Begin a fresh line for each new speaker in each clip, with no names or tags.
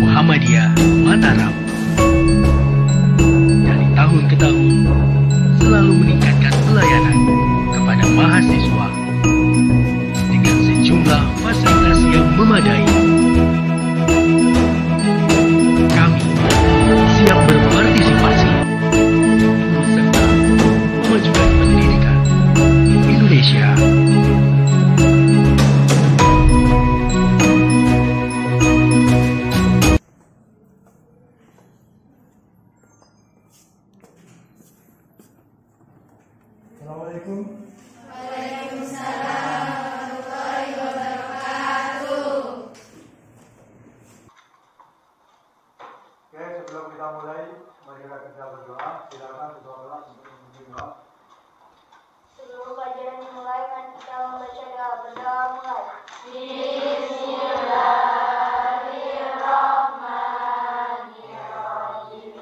Muhammadiyah Mataram. Dari tahun ke tahun selalu meningkatkan pelayanan kepada mahasiswa dengan sejumlah fasilitas yang memadai. Kami siap berpartisipasi turut serta memajukan pendidikan Indonesia.
Assalamualaikum.
Waalaikumsalam warahmatullahi wabarakatuh.
Oke, sebelum kita mulai, marilah kita berdoa. Silakan kedua belah untuk memimpin doa.
Sebelum pelajaran dimulai, mari kita membaca doa. Berdoa mulai. Bismillahirrahmanirrahim.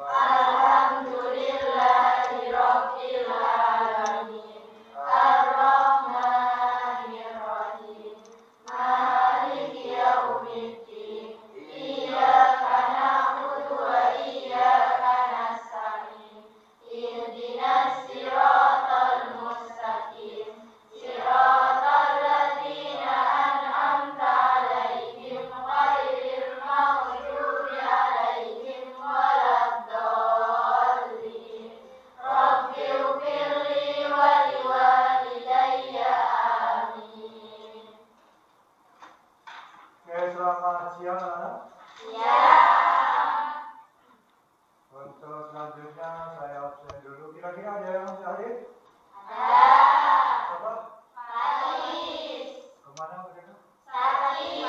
Alhamdulillahirabbil alamin. Ar-Rahmanir-Rahim. Maliki yaumiddin. Iyyaka na'budu wa iyyaka nasta'in. Ihdinas siratal mustaqim. Siratal ladzina an'amta 'alaihim ghairil maghdubi 'alaihim waladdallin. Rabbighfirli wa liwalidayya. Amin.
Oke, selamat siang anak.
Ya.
Untuk selanjutnya saya absen dulu. Kira-kira ada yang masih hadir?
Ada.
Apa?
Haris.
Kemana mereka?
Sakit.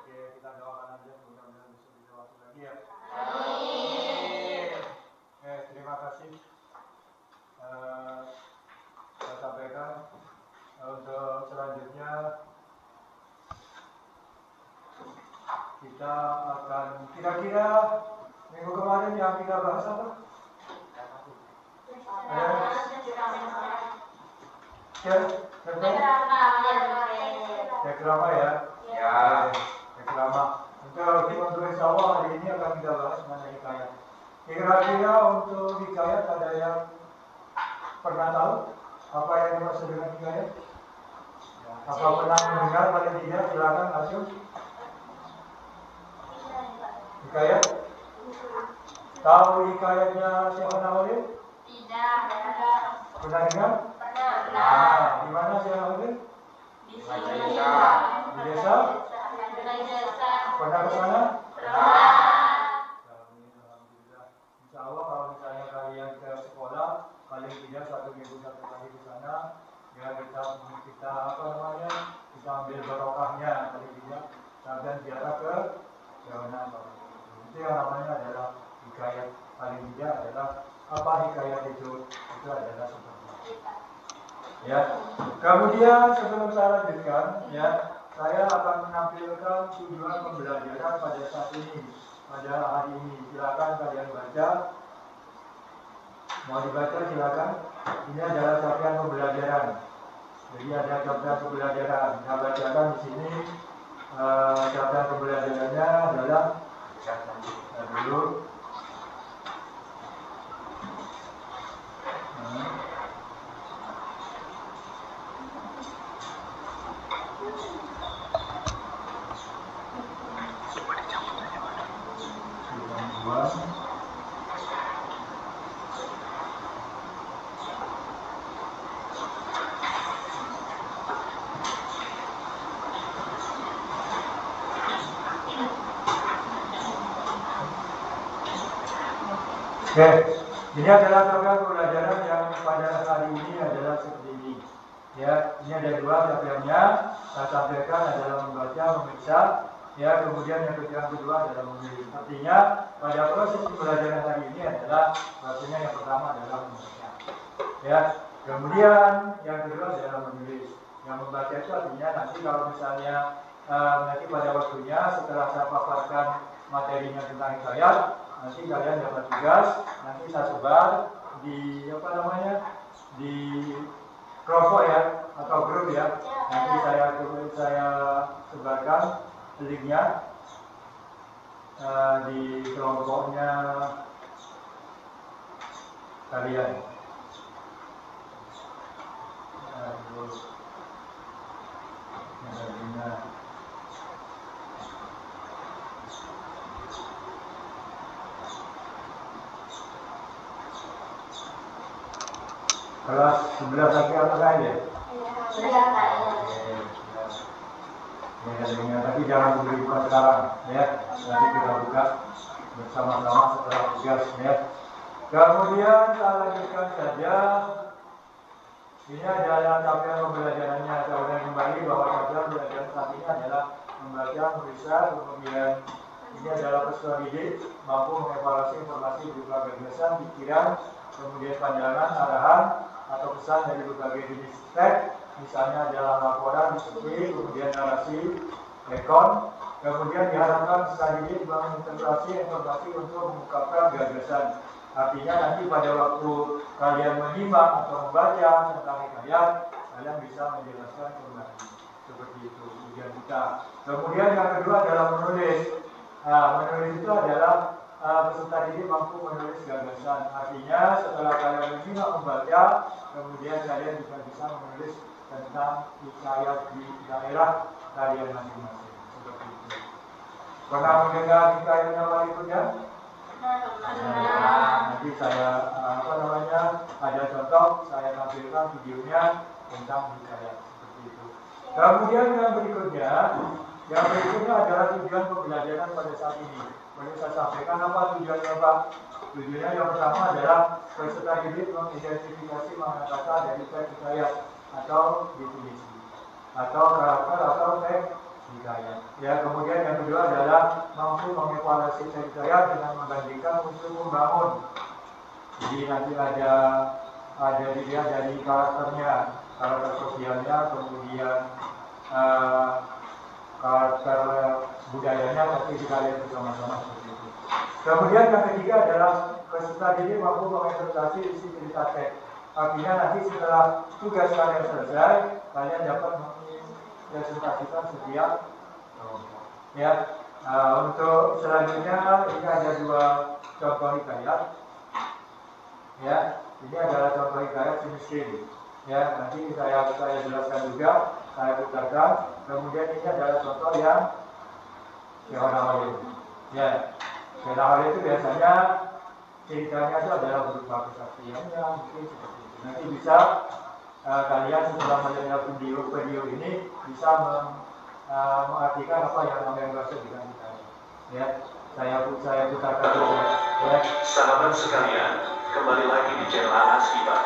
Oke, kita doakan aja mudah-mudahan bisa dilewati lagi ya.
Amin.
Oke, terima kasih. Saya sampaikan untuk selanjutnya kita akan kira-kira minggu kemarin yang kita bahas apa? Ya, diagrama ya.
Ya.
Diagrama. Untuk insya Allah hari ini akan kita bahas mengenai hikayat. Kira-kira untuk hikayat ada yang pernah tahu apa yang dimaksud dengan hikayat? Apa pernah mendengar? Paling tidak silakan langsung. Hikayat? Tahu hikayatnya siapa namanya?
Tidak.
Pernah dengar?
Pernah.
Nah, di mana siapa namanya?
Di
Di desa? Pernah ke sana? Alhamdulillah. Insya Allah kalau misalnya kalian ke sekolah, paling tidak 1 minggu 1 kali ke sana, ya kita apa namanya, kita ambil barokahnya, paling tidak dan ziarah ke jauhan. Itu yang namanya adalah hikayat. Paling tidak adalah apa hikayat itu adalah seperti itu. Ya. Kemudian sebelum saya lanjutkan, ya, saya akan menampilkan tujuan pembelajaran pada saat ini, pada hari ini. Silakan kalian baca. Mau dibaca silakan. Ini adalah capaian pembelajaran. Jadi ada capaian pembelajaran. Saya bacakan di sini. Capaian pembelajarannya adalah dulu. Oke, ini adalah capaian pembelajaran yang pada hari ini adalah seperti ini. Ya, ini ada 2 capaiannya. Saya sampaikan adalah membaca, memeriksa. Ya, kemudian yang kedua adalah menulis. Artinya pada proses pembelajaran hari ini adalah bahasanya yang pertama adalah membaca. Ya, kemudian yang kedua adalah menulis. Yang membaca itu artinya nanti kalau misalnya nanti pada waktunya setelah saya paparkan materinya tentang hikayat, nanti kalian dapat tugas, nanti saya sebar di apa namanya, di kelompok ya atau grup ya. Nanti saya sebarkan linknya. di kelompoknya kalian. Kelas 11 lagi apa aja? Tapi jangan dibuka sekarang, ya. Nanti kita buka bersama-sama setelah tugas, ya. Kemudian kita lanjutkan saja. Ini adalah capaian pembelajarannya. Saya ulang kembali bahwa capaian pembelajaran saat ini adalah membaca, menulis, kemudian ini adalah peserta didik mampu mengevaluasi informasi berupa gagasan, pikiran, kemudian pandangan, arahan, atau pesan dari berbagai jenis teks, misalnya dalam laporan, diskusi, kemudian narasi, rekon. Kemudian diharapkan peserta didik mengintegrasi informasi untuk mengungkapkan gagasan. Artinya nanti pada waktu kalian menyimak atau membaca tentang hikayat, kalian bisa menjelaskan kembali. Seperti itu ujian kita. Kemudian yang kedua adalah menulis. Menulis itu adalah peserta didik mampu menulis gagasan. Artinya setelah kalian menyimak membaca, kemudian kalian juga bisa menulis tentang hikayat di daerah kalian masing-masing. Seperti itu. Pernah mendengar hikayatnya berikutnya? Nanti saya ada contoh, saya tampilkan videonya tentang hikayat seperti itu. Kemudian yang berikutnya adalah tujuan pembelajaran pada saat ini. Boleh saya sampaikan apa tujuannya, Pak? Tujuannya yang pertama adalah peserta didik mengidentifikasi makna kata dari teks hikayat atau definisi atau karakter atau teks hikayat. Ya, kemudian yang kedua adalah mampu mengevaluasi teks hikayat dengan membandingkan untuk membangun. Jadi nanti ada dilihat dari karakternya, karakter sosialnya, kemudian karakter budayanya, tapi dikalian bersama-sama seperti itu. Kemudian yang ketiga adalah peserta didik mampu menginterpretasi isi cerita teks. Artinya nanti setelah tugas kalian selesai, kalian dapat presentasikan setiap kelompok. Ya, untuk selanjutnya ini ada dua contoh hikayat. Ya, ini adalah contoh hikayat si miskin. Ya, nanti saya jelaskan juga, saya putarkan. Kemudian ini adalah contoh yang Syahrawali. Ya, Syahrawali itu biasanya ceritanya itu adalah berupa kesaksiannya, mungkin seperti itu. Nanti bisa kalian setelah melihat video ini bisa mengartikan apa yang kalian rasa dengan kita. Ya, saya putarkan dulu. Ya.
Sahabat sekalian, kembali lagi di channel Askiba.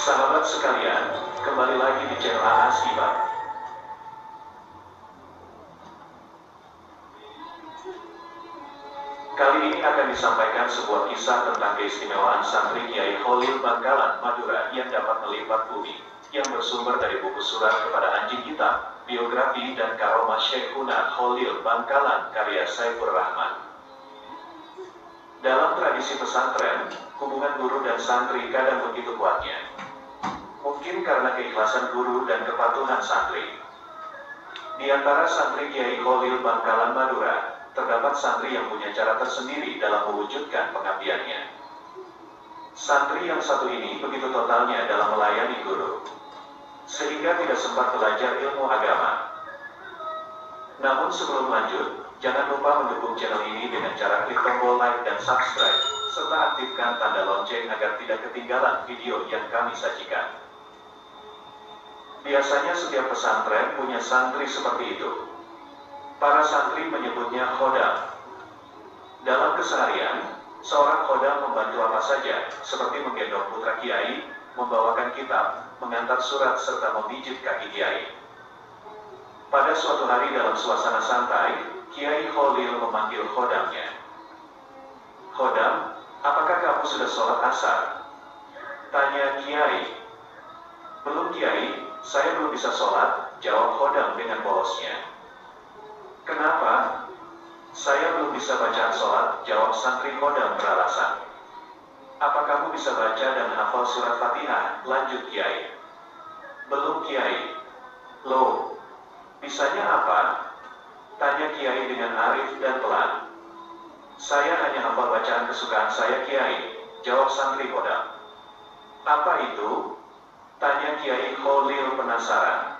Sahabat sekalian, kembali lagi di channel Askiba. Kali ini akan disampaikan sebuah kisah tentang keistimewaan santri Kiai Kholil Bangkalan, Madura yang dapat melipat bumi, yang bersumber dari buku surat kepada anjing hitam, biografi dan karomah Syekhuna Kholil Bangkalan karya Saifur Rahman. Dalam tradisi pesantren, hubungan guru dan santri kadang begitu kuatnya. Mungkin karena keikhlasan guru dan kepatuhan santri. Di antara santri Kiai Kholil Bangkalan Madura, terdapat santri yang punya cara tersendiri dalam mewujudkan pengabdiannya. Santri yang satu ini begitu totalnya dalam melayani guru, sehingga tidak sempat belajar ilmu agama. Namun sebelum lanjut, jangan lupa mendukung channel ini dengan cara klik tombol like dan subscribe, serta aktifkan tanda lonceng agar tidak ketinggalan video yang kami sajikan. Biasanya setiap pesantren punya santri seperti itu. Para santri menyebutnya khodam. Dalam keseharian, seorang khodam membantu apa saja, seperti menggendong putra kiai, membawakan kitab, mengantar surat, serta memijit kaki kiai. Pada suatu hari dalam suasana santai, Kiai Kholil memanggil khodamnya. "Khodam, apakah kamu sudah sholat asar?" tanya Kiai. "Belum Kiai, saya belum bisa sholat," jawab khodam dengan polosnya. "Kenapa?" "Saya belum bisa bacaan sholat," jawab santri khodam beralasan. Apa kamu bisa baca dan hafal surat Fatihah? Lanjut Kiai. Belum Kiai. Loh, bisanya apa? Tanya Kiai dengan arif dan pelan. Saya hanya hafal bacaan kesukaan saya Kiai, jawab santri Kodam. Apa itu? Tanya Kiai Kholil penasaran.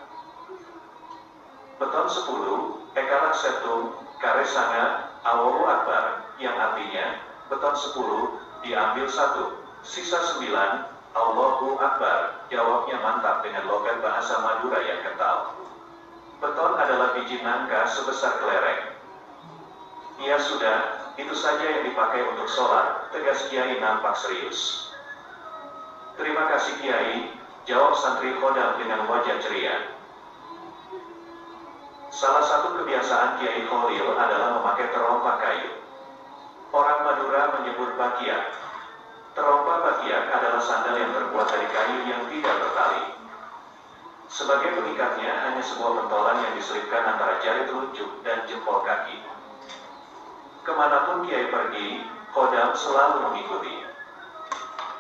Beton 10, ekalat septum, kare sangat, Allahu Akbar, yang artinya, beton 10, diambil 1, sisa 9, Allahu Akbar, jawabnya mantap dengan logat bahasa Madura yang kental. Beton adalah biji nangka sebesar kelereng. Ya sudah, itu saja yang dipakai untuk sholat, tegas Kiai nampak serius. Terima kasih Kiai, jawab santri Kodam dengan wajah ceria. Salah satu kebiasaan Kiai Kholil adalah memakai terompa kayu. Orang Madura menyebut bakiak. Terompa bakiak adalah sandal yang terbuat dari kayu yang tidak bertali. Sebagai pengikatnya hanya sebuah pentolan yang diselipkan antara jari telunjuk dan jempol kaki. Kemanapun Kiai pergi, Kodam selalu mengikuti.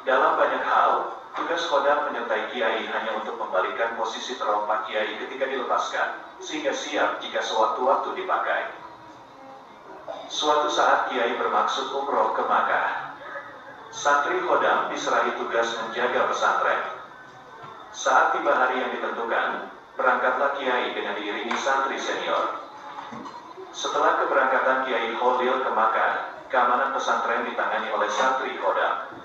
Dalam banyak hal, tugas Kodam menyertai Kiai hanya untuk membalikkan posisi terompa Kiai ketika dilepaskan, sehingga siap jika sewaktu-waktu dipakai. Suatu saat Kiai bermaksud umroh ke Makkah. Santri Kodam diserahi tugas menjaga pesantren. Saat tiba hari yang ditentukan, berangkatlah Kiai dengan diiringi santri senior. Setelah keberangkatan Kiai Kholil ke Makkah, keamanan pesantren ditangani oleh santri Kodam.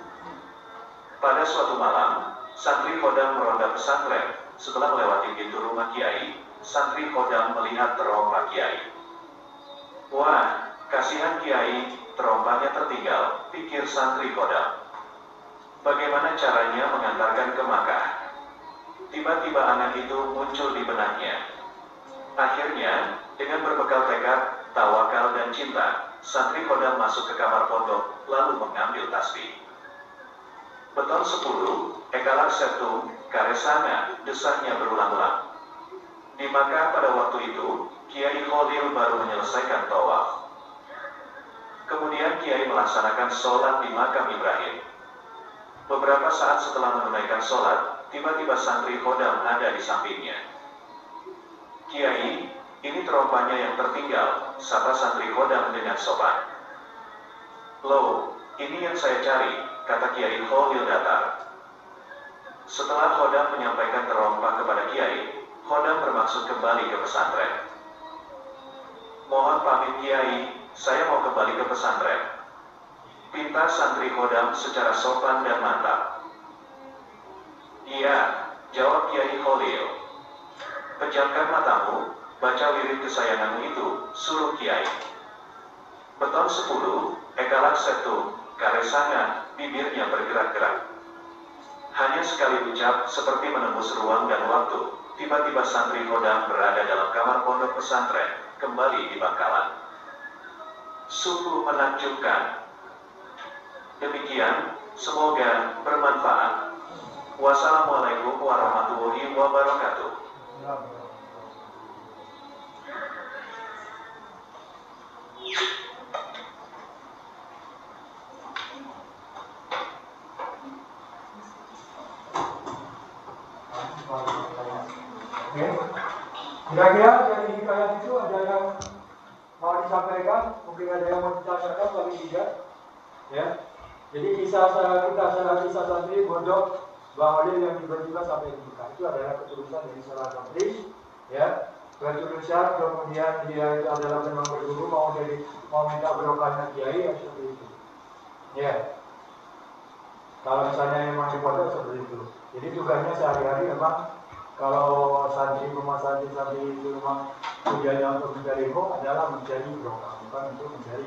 Pada suatu malam, santri Kodam meronda pesantren. Setelah melewati pintu rumah Kiai, santri Kodam melihat terompa Kiai. Wah, kasihan Kiai, terompanya tertinggal, pikir santri Kodam. Bagaimana caranya mengantarkan ke Makkah? Tiba-tiba angan itu muncul di benaknya. Akhirnya, dengan berbekal tekad, tawakal dan cinta, santri Kodam masuk ke kamar pondok, lalu mengambil tasbih. Beton 10, ekalat septum, kare sanga, desahnya berulang-ulang. Di Makkah pada waktu itu, Kiai Kholil baru menyelesaikan tawaf. Kemudian Kiai melaksanakan sholat di makam Ibrahim. Beberapa saat setelah menunaikan sholat, tiba-tiba santri Kodam ada di sampingnya. Kiai, ini terompanya yang tertinggal, sapa santri Kodam dengan sopan. Loh, ini yang saya cari, kata Kiai Kholil datar. Setelah Kodam menyampaikan terompa kepada Kiai, Kodam bermaksud kembali ke pesantren. Mohon pamit Kiai, saya mau kembali ke pesantren. Pinta santri Kodam secara sopan dan mantap. Iya, jawab Kiai Kholil. Pejamkan matamu, baca wirid kesayanganmu itu, suruh Kiai. Beton 10, ekalat septum, kare sanga, bibirnya bergerak-gerak. Hanya sekali ucap, seperti menembus ruang dan waktu, tiba-tiba santri Kodam berada dalam kamar pondok pesantren, kembali di Bangkalan. Sungguh menakjubkan. Demikian, semoga bermanfaat. Wassalamualaikum warahmatullahi wabarakatuh.
Oke, kira-kira dari hikayat itu ada yang mau disampaikan, mungkin ada yang mau ditanyakan, paling tidak, ya. Jadi kisah santri Pondok Bang Olil yang tiba-tiba sampai di Mekah itu adalah ketulusan dari salah santri, ya. Ketulusan, kemudian dia itu adalah memang berguru, mau minta berokahnya Kiai, ya seperti itu, ya. Kalau misalnya memang di pondok seperti itu. Jadi tugasnya sehari-hari memang kalau santri itu memang tujuannya untuk mencari ilmu adalah mencari berokah, bukan untuk mencari,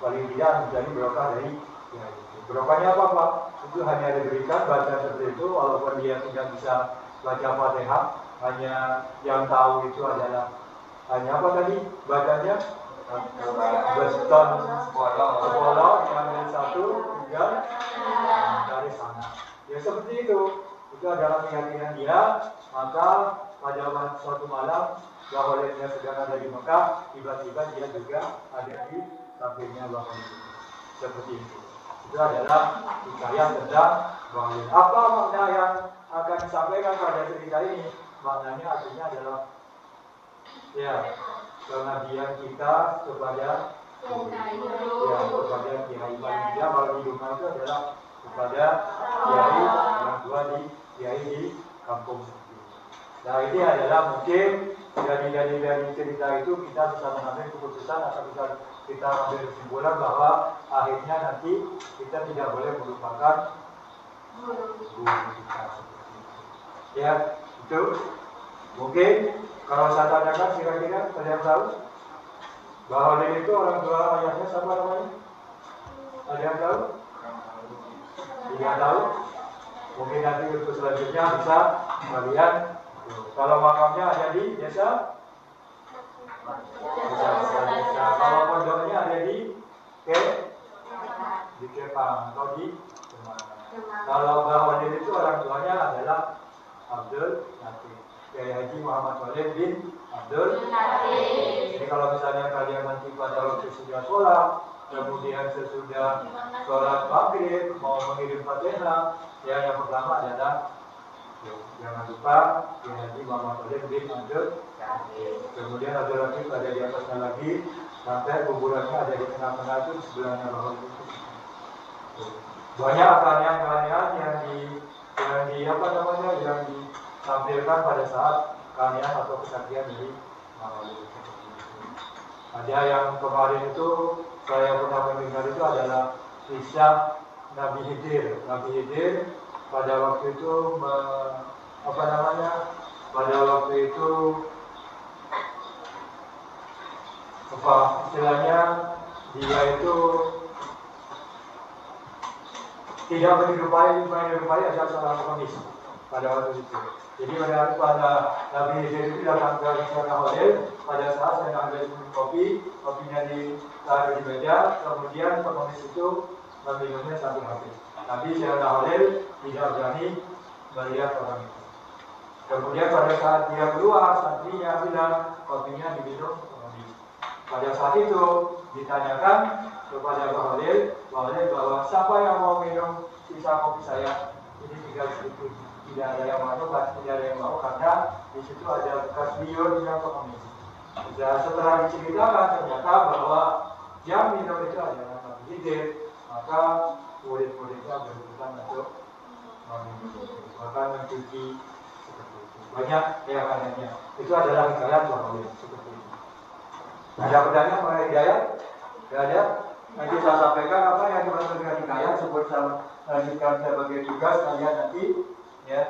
paling tidak mencari berokah dari Kiai. Berokahnya apa Pak? Itu hanya diberikan baca seperti itu, walaupun dia tidak bisa baca Fatihah, hanya yang tahu itu adalah hanya apa tadi bacanya? Beton sepuluh yang satu tinggal dari sana. Ya seperti itu adalah keyakinan dia. Maka pada suatu malam bahwa dia sedang ada di Mekah, tiba-tiba dia juga ada di sampingnya bahwa itu seperti itu. Itu adalah hikayat tentang Bahlil. Apa makna yang akan disampaikan pada cerita ini? Maknanya artinya adalah ya pengabdian kita kepada kepada kiai. Paling tidak kalau di rumah itu adalah kepada kiai orang tua di kiai di kampung. Nah ini adalah mungkin dari cerita itu kita bisa mengambil keputusan atau kita ambil kesimpulan bahwa akhirnya nanti kita tidak boleh melupakan guru kita. Ya itu mungkin kalau saya tanyakan kira-kira ada yang tahu? Bahlil itu orang tua ayahnya siapa namanya? Ada yang tahu? Tidak tahu? Mungkin nanti untuk selanjutnya bisa kalian. Kalau makamnya ada di desa? Desa. Kalau pondoknya ada di Kepang atau di Semarang. Kalau Bahlil itu orang tuanya adalah Abdul Latif. Kiai Haji Muhammad Khalil bin Abdul Latif. Jadi kalau misalnya kalian nanti pada waktu sudah sholat, kemudian sesudah sholat maghrib mau mengirim Fatihah, yang pertama adalah jangan lupa Kiai Haji Muhammad Khalil bin Abdul Latif. Kemudian Abdul Latif ada di atasnya lagi, sampai kuburannya ada di tengah-tengah itu sebelahnya Bahlil. Banyak karya-karya yang ditampilkan pada saat karya atau kesaksian dari Bahlil. Ada yang kemarin itu saya pernah mendengar itu adalah kisah Nabi Khidir. Nabi Khidir pada waktu itu istilahnya dia itu tidak menyerupai ada seorang komis pada waktu itu. Jadi pada Nabi Khidir itu datang ke istana Khalil pada saat saya ambil kopi, kopinya ditaruh di meja, kemudian pengemis itu meminumnya sampai habis. Nabi Khalil tidak berani melihat orang itu. Kemudian pada saat dia keluar, santrinya bilang kopinya diminum pengemis. Pada saat itu ditanyakan kepada Bahlil bahwa siapa yang mau minum sisa kopi saya? Ini tinggal sedikit. Tidak ada yang mau karena di situ ada bekas biur yang pengemis. Setelah diceritakan ternyata bahwa yang minum itu adalah Nabi Khidir, maka murid-muridnya berurusan untuk meminum, maka mencuci seperti itu. Banyak yang lainnya. Itu adalah hikayat Bahlil seperti itu. Ada pertanyaan mengenai hikayat? Tidak ada? Nanti saya sampaikan apa yang dimaksud dengan hikayat, sebut saya lanjutkan sebagai tugas kalian nanti. Ya,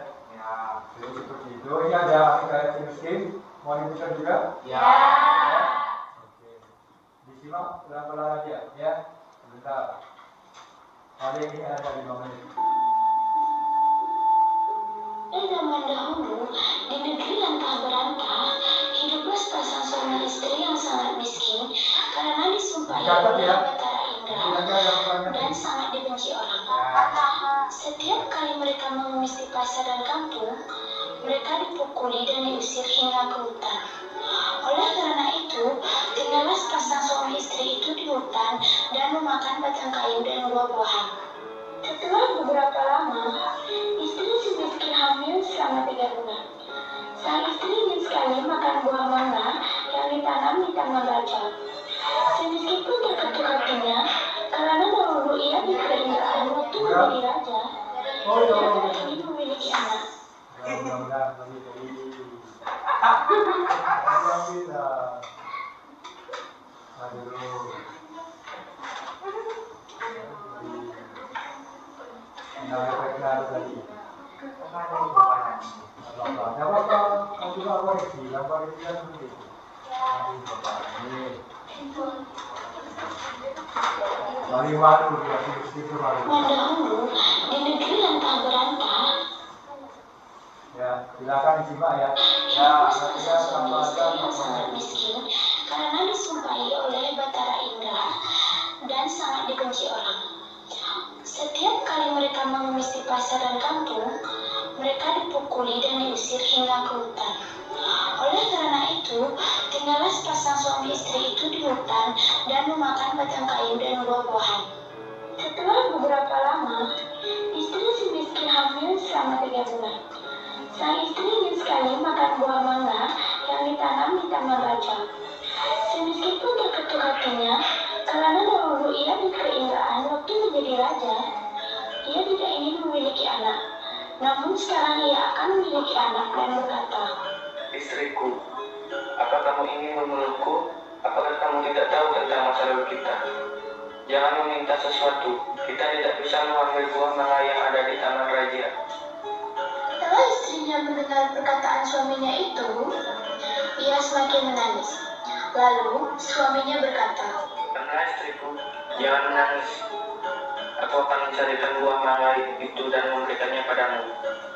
jadi seperti itu. Ini ada hikayat miskin. Mau dibuka juga? Ya. Oke. Disimak pelan-pelan aja, ya. Sebentar. Kali ini ada 5 menit.
Zaman dahulu, di negeri lantah berantah, hiduplah sepasang suami istri yang sangat miskin karena disumpahi oleh Batara Indra dan sangat dibenci orang. Setiap kali mereka mengemis di pasar dan kampung, mereka dipukuli dan diusir hingga ke hutan. Oleh karena itu, tinggallah sepasang suami istri itu di hutan dan memakan batang kayu dan buah-buahan. Setelah beberapa lama, istri si miskin hamil selama 3 bulan. Sang istri ingin sekali makan buah mangga yang ditanam di taman raja. Si miskin pun terketuk hatinya karena dahulu ia diberi kerajaan waktu menjadi raja. Ia ingin memiliki anak. Dahulu di negeri lantah berantah.
Ya, silakan disimak ya.
Suami istri yang sangat miskin karena disumpahi oleh Batara Indra dan sangat dibenci orang. Setiap kali mereka mengemis di pasar dan kampung, mereka dipukuli dan diusir hingga ke hutan. Oleh karena itu, tinggallah sepasang suami istri itu di hutan dan memakan batang kayu dan buah-buahan. Setelah beberapa lama, istri si miskin hamil selama 3 bulan. Sang istri ingin sekali makan buah mangga yang ditanam di taman raja. Si miskin pun terketuk hatinya karena dahulu ia dikeindahan waktu menjadi raja. Ia tidak ingin memiliki anak, namun sekarang ia akan memiliki anak dan berkata,
"Istriku, apa kamu ingin memelukku? Apakah kamu tidak tahu tentang masa lalu kita? Jangan meminta sesuatu, kita tidak bisa mengambil buah mangga yang ada di taman raja."
Setelah istrinya mendengar perkataan suaminya itu, ia semakin menangis. Lalu suaminya berkata,
"Karena istriku, jangan menangis. Aku akan mencarikan buah mangga itu dan memberikannya padamu."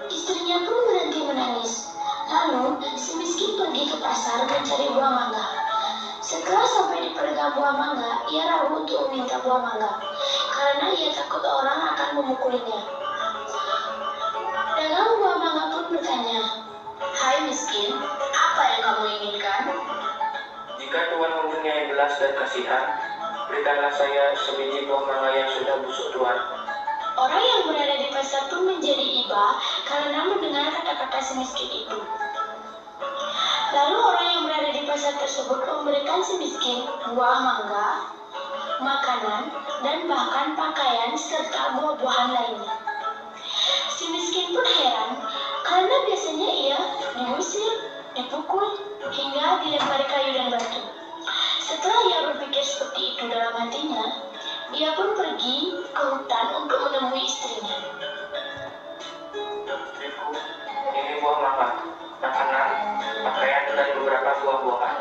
Istrinya pun berhenti menangis. Lalu si miskin pergi ke pasar mencari buah mangga. Setelah sampai di pedagang buah mangga, ia ragu untuk meminta buah mangga karena ia takut orang akan memukulinya. Pedagang buah mangga pun bertanya, "Hai miskin, apa yang kamu inginkan?"
"Jika Tuhan mempunyai belas dan kasihan, berikanlah saya sebiji buah mangga yang sudah busuk, Tuhan."
Orang yang berada di pasar pun menjadi iba karena mendengar kata-kata si miskin itu. Lalu orang yang berada di pasar tersebut memberikan si miskin buah mangga, makanan, dan bahkan pakaian serta buah-buahan lainnya. Si miskin pun heran karena biasanya ia diusir, dipukul, hingga dilempari kayu dan batu. Setelah ia berpikir seperti itu dalam hatinya, ia pun pergi ke hutan untuk menemui istrinya.
"Istriku, ini buah mangga, makanan, pakaian, dan beberapa buah-buahan."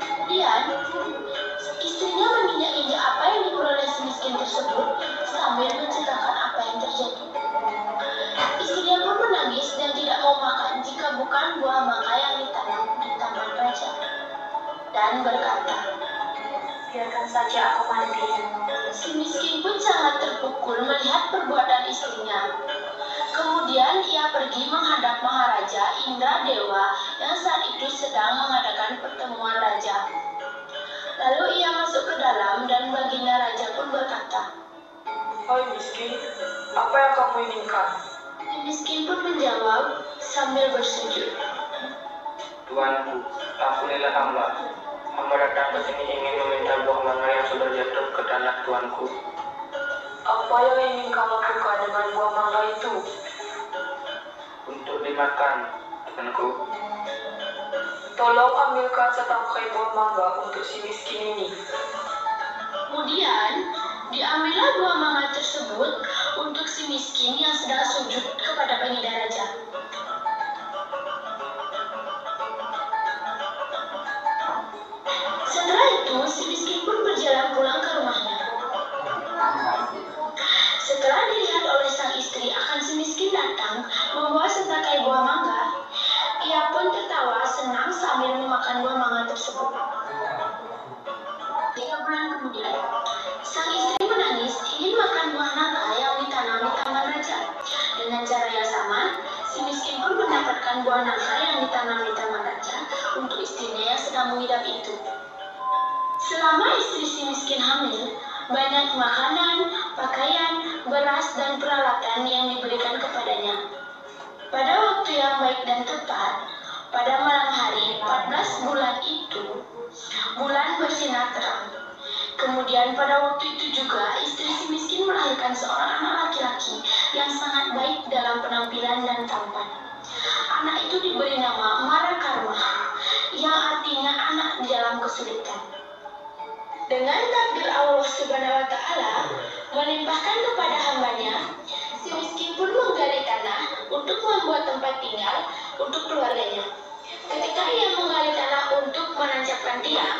Kemudian, istrinya menginjak-injak apa yang diperoleh si miskin tersebut sambil menceritakan apa yang terjadi. Istrinya pun menangis dan tidak mau makan jika bukan buah mangga yang ditanam di taman raja. Dan berkata, "Biarkan saja aku mati." Si miskin pun sangat terpukul melihat perbuatan istrinya. Kemudian ia pergi menghadap Maharaja Indra Dewa yang saat itu sedang mengadakan pertemuan raja. Lalu ia masuk ke dalam dan baginda raja pun berkata,
"Hai miskin, apa yang kamu inginkan?"
Si miskin pun menjawab sambil bersujud,
"Tuanku, ampunilah hamba. Hamba datang ke sini ingin meminta buah mangga yang sudah jatuh ke tanah tuanku."
"Apa yang ingin kamu lakukan dengan buah mangga itu?"
"Untuk dimakan, tuanku."
"Tolong ambilkan setangkai buah mangga untuk si miskin ini."
Kemudian diambillah buah mangga tersebut untuk si miskin yang sedang sujud kepada baginda raja. Setelah itu, si miskin pun berjalan pulang ke rumahnya. Setelah dilihat oleh sang istri akan si miskin datang membawa setangkai buah mangga, ia pun tertawa senang sambil memakan buah mangga tersebut. 3 bulan kemudian, sang istri menangis ingin makan buah nangka yang ditanam di taman raja. Dengan cara yang sama, si miskin pun mendapatkan buah nangka yang ditanam di taman raja untuk istrinya yang sedang mengidap itu. Selama istri si miskin hamil, banyak makanan, pakaian, beras, dan peralatan yang diberikan kepadanya. Pada waktu yang baik dan tepat, pada malam hari 14 bulan itu, bulan bersinar terang. Kemudian pada waktu itu juga istri si miskin melahirkan seorang anak laki-laki yang sangat baik dalam penampilan dan tampan. Anak itu diberi nama Marakarma, yang artinya anak di dalam kesulitan. Dengan takdir Allah Subhanahu wa Ta'ala melimpahkan kepada hambanya, si miskin pun menggali tanah untuk membuat tempat tinggal untuk keluarganya. Ketika ia menggali tanah untuk menancapkan tiang,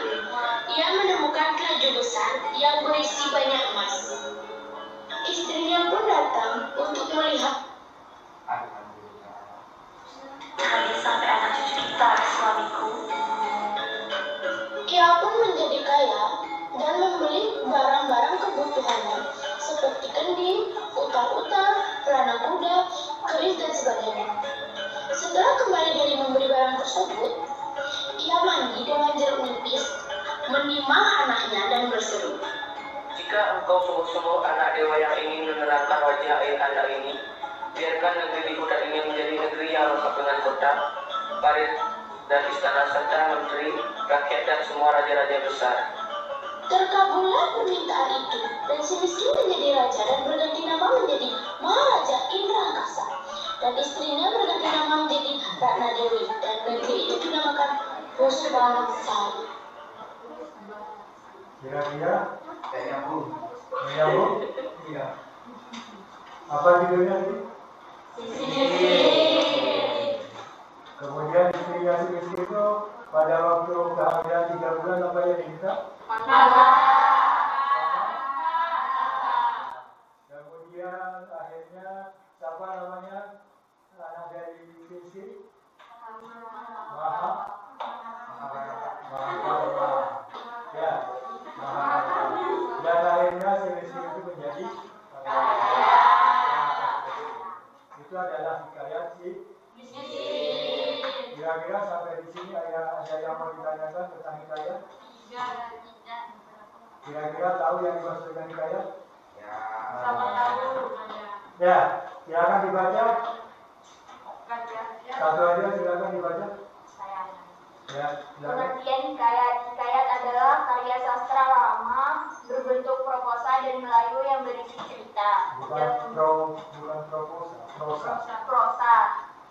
ia menemukan keranjang besar yang berisi banyak emas. Istrinya pun datang untuk melihat.
Habis sampai anak cucu kita, suamiku.
Ia pun menjadi kaya dan membeli barang-barang kebutuhannya seperti kendi, utar-utar, pelana kuda, keris, dan sebagainya. Setelah kembali dari membeli barang tersebut, ia mandi dengan jeruk nipis, menimang anaknya dan berseru,
Jika engkau sungguh-sungguh anak dewa yang ingin menerangkan wajah air anak ini, biarkan negeri di kota ini menjadi negeri yang lengkap dengan kota, parit, dan istana serta menteri, rakyat dan semua raja-raja besar.
Terkabullah permintaan itu, dan si miskin menjadi raja dan berganti nama menjadi Maharaja Indrangkasa, dan istrinya berganti nama menjadi Ratna Dewi, dan negeri itu dinamakan Puspangsari.
Kira-kira nyambung? Iya. Apa judulnya sih? Kemudian istrinya si istri itu pada waktu kehamilan 3 bulan apa yang diminta? Kemudian akhirnya siapa namanya anak dari istri? Ya, dan akhirnya si istri itu menjadi itu adalah hikayat si. Kira-kira sampai di sini ada yang mau ditanyakan tentang hikayat? Kira-kira tahu yang dimaksud dengan hikayat? Ya, silakan dibaca. Satu aja silakan dibaca. Ya,
Pengertian hikayat. Hikayat adalah karya sastra lama berbentuk prosa dan Melayu yang berisi cerita. Prosa.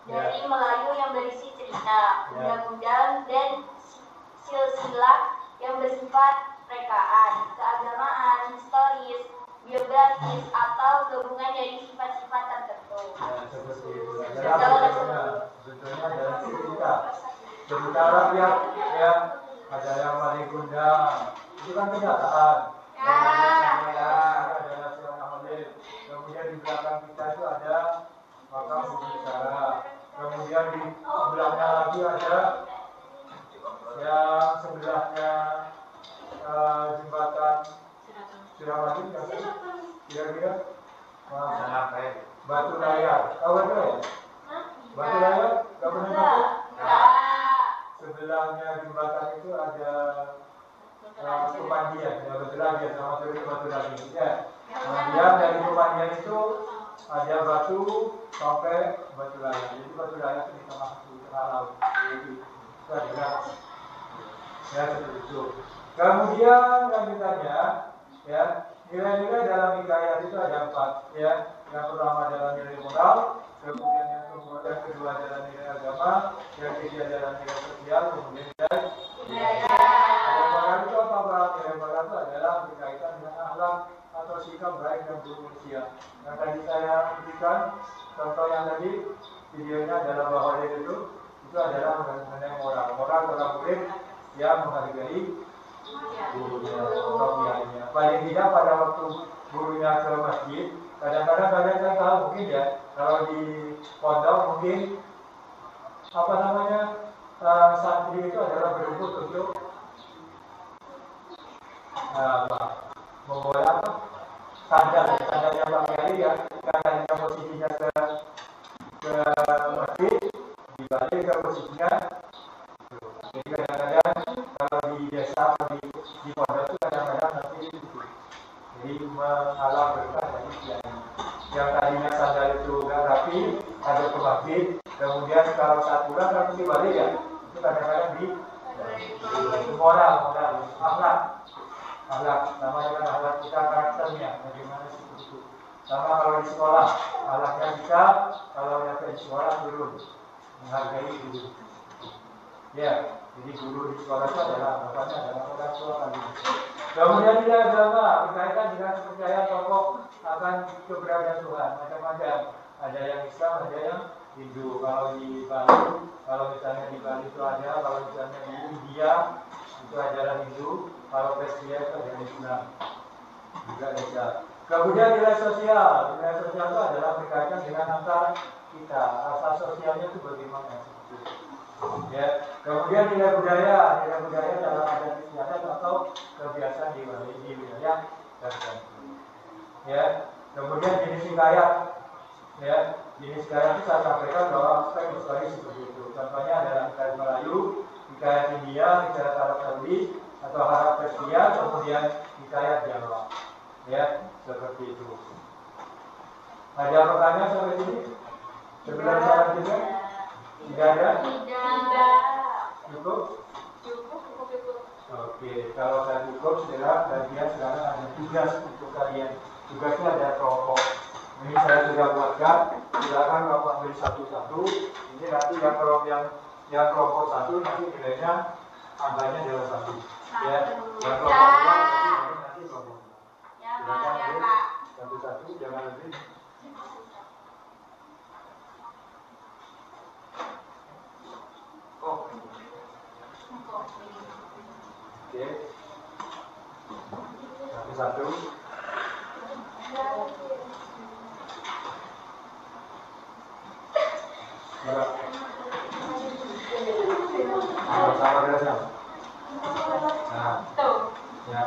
Dari Melayu yang berisi cerita, undang-undang dan silsilah yang bersifat rekaan, keagamaan, historis, biografis atau gabungan dari sifat-sifat tertentu.
Ya, seperti itu. Bentuknya adalah cerita. Cerita rakyat, ya. Ada yang paling kundang. Itu kan kenyataan. Adalah seorang alim. Kemudian di belakang kita itu ada makam bumi negara. Kemudian di belakangnya lagi ada yang sebelahnya jembatan Siramati, kira-kira Batu Layar. Tahu itu ya? Batu Layar? Gak pernah tahu? Sebelahnya jembatan itu ada pemandian, ya Batu Layar, sama seperti Batu Layar. Ya. Kemudian dari pemandian itu ada batu sampai Batu Layar. Jadi Batu Layar itu di tengah laut. Itu adalah ya seperti itu. Kemudian lanjutannya, ya nilai-nilai dalam hikayat itu ada 4. Ya, yang pertama adalah nilai moral, kemudian yang kedua adalah nilai agama, yang ketiga adalah nilai sosial, kemudian nilai moral itu apa Pak? Nilai moral itu adalah berkaitan dengan akhlak atau sikap baik dan buruk manusia. Yang tadi saya berikan contoh yang tadi videonya adalah bahwa itu adalah mengenai moral. Moral dalam murid yang menghargai gurunya atau kiainya. Paling tidak pada waktu gurunya ke masjid, kadang-kadang kalian kan tahu mungkin ya, kalau di pondok mungkin apa namanya santri itu adalah berebut untuk membawa apa? Sandalnya Pak Kiai ya, karena posisinya ke masjid, dibalik ke posisinya. Jadi kadang-kadang kalau di desa atau di pondok itu kadang-kadang nanti itu. Jadi mengalah berkah dari kiai. Yang tadinya sandal itu gak rapi, ada ke masjid, kemudian kalau saat pulang kan mesti balik ya. Itu kadang-kadang di moral, akhlak, namanya kan akhlak kita karakternya, bagaimana seperti itu. Sama kalau di sekolah, akhlaknya kita, kalau nyampe di sekolah turun, menghargai guru. Ya, jadi guru di sekolah itu adalah bapaknya adalah orang tua kalian. Kemudian nilai agama berkaitan dengan kepercayaan tokoh akan keberadaan Tuhan, macam-macam. Ada yang Islam, ada yang Hindu. Kalau di Bali, kalau misalnya di Bali itu ada, kalau misalnya di India itu adalah Hindu, kalau Persia itu adalah Islam. Juga ada. Kemudian nilai sosial itu adalah berkaitan dengan antara kita. Asal sosialnya itu bagaimana? Ya. Kemudian nilai budaya dalam adat istiadat atau kebiasaan di wilayah tertentu. Ya. Kemudian jenis hikayat. Ya, jenis hikayat itu saya sampaikan bahwa aspek historis seperti itu. Contohnya adalah hikayat Melayu, hikayat India, hikayat Arab Saudi atau Arab Persia, kemudian hikayat Jawa. Sebelah salah juga? Tidak ada?
Tidak.
Cukup?
Cukup.
Oke, kalau saya cukup, saudara, bagian sekarang ada tugas untuk kalian. Tugasnya ada kelompok. Ini saya sudah buatkan. Silakan kamu ambil satu-satu. Ini nanti yang kelompok satu nanti nilainya tambahnya adalah satu. Ya, yang kelompok dua nanti kelompok dua. Silakan ambil satu-satu, jangan lebih. Oh. Oke. Satu-satu. Sama beresnya. Nah, ya.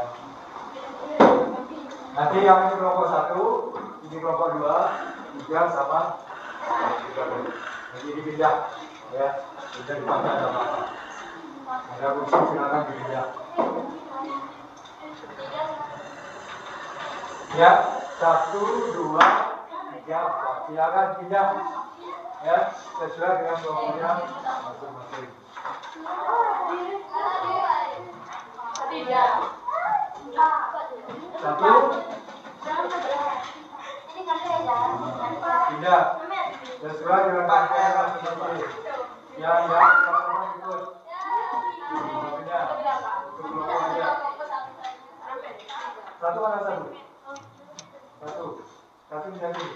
Nanti yang ini kelompok satu, ini kelompok dua, tiga sama tiga. Nanti dipindah, ya. Sudah dipakai ada apa-apa. Ada kursi silakan dipindah. Ya, 1, 2, 3, 4. Silakan pindah. Ya, sesuai dengan kelompoknya masing-masing. Satu. Pindah. Sesuai dengan kelompoknya masing-masing. Ya, ikut. Pindah. Kelompok aja. Satu mana satu? Satu pindah dulu.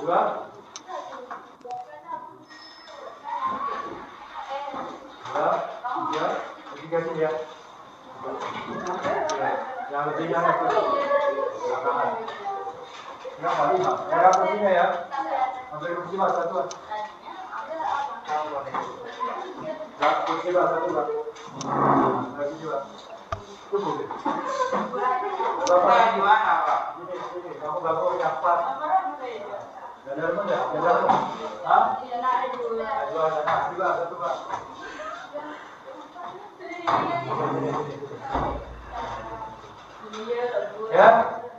Dua. Tiga. Tiga sini ya. Yang lebihnya itu. Belakangan. Yang paling mah. Ada kursinya ya. Ambil kursi mas satu. Kursi mas satu pak. Lagi dua. Itu boleh. Bapak gimana pak? Ini kamu bapak dapat. Ada rumah ya? Ada rumah? Hah? Dua sana, dua satu pak. Ya,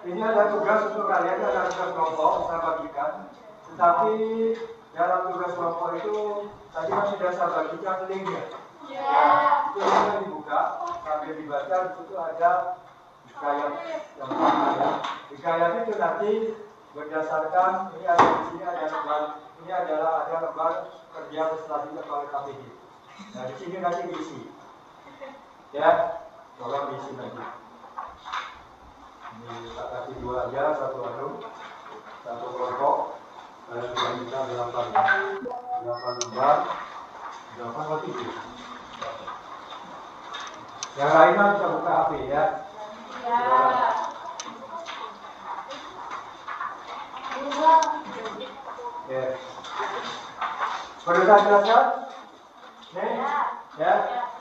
ini ada tugas untuk kalian, ada tugas kelompok, saya bagikan. Tetapi dalam tugas kelompok itu tadi kan sudah saya bagikan linknya. Ya, itu yang dibuka sambil dibaca. Di situ ada hikayat yang sama ya. Hikayat itu nanti berdasarkan ini ada di sini ada lembar, ini adalah ada lembar kerja prestasi kepala KPD. Nah di sini nanti diisi. Ya, tolong diisi nanti. Ini tak kasih dua aja, satu satu kelompok. Saya sudah minta 8 lembar, 8 lagi. Yang lainnya bisa buka HP ya. Ya. Perlu saya jelaskan? Nih, ya.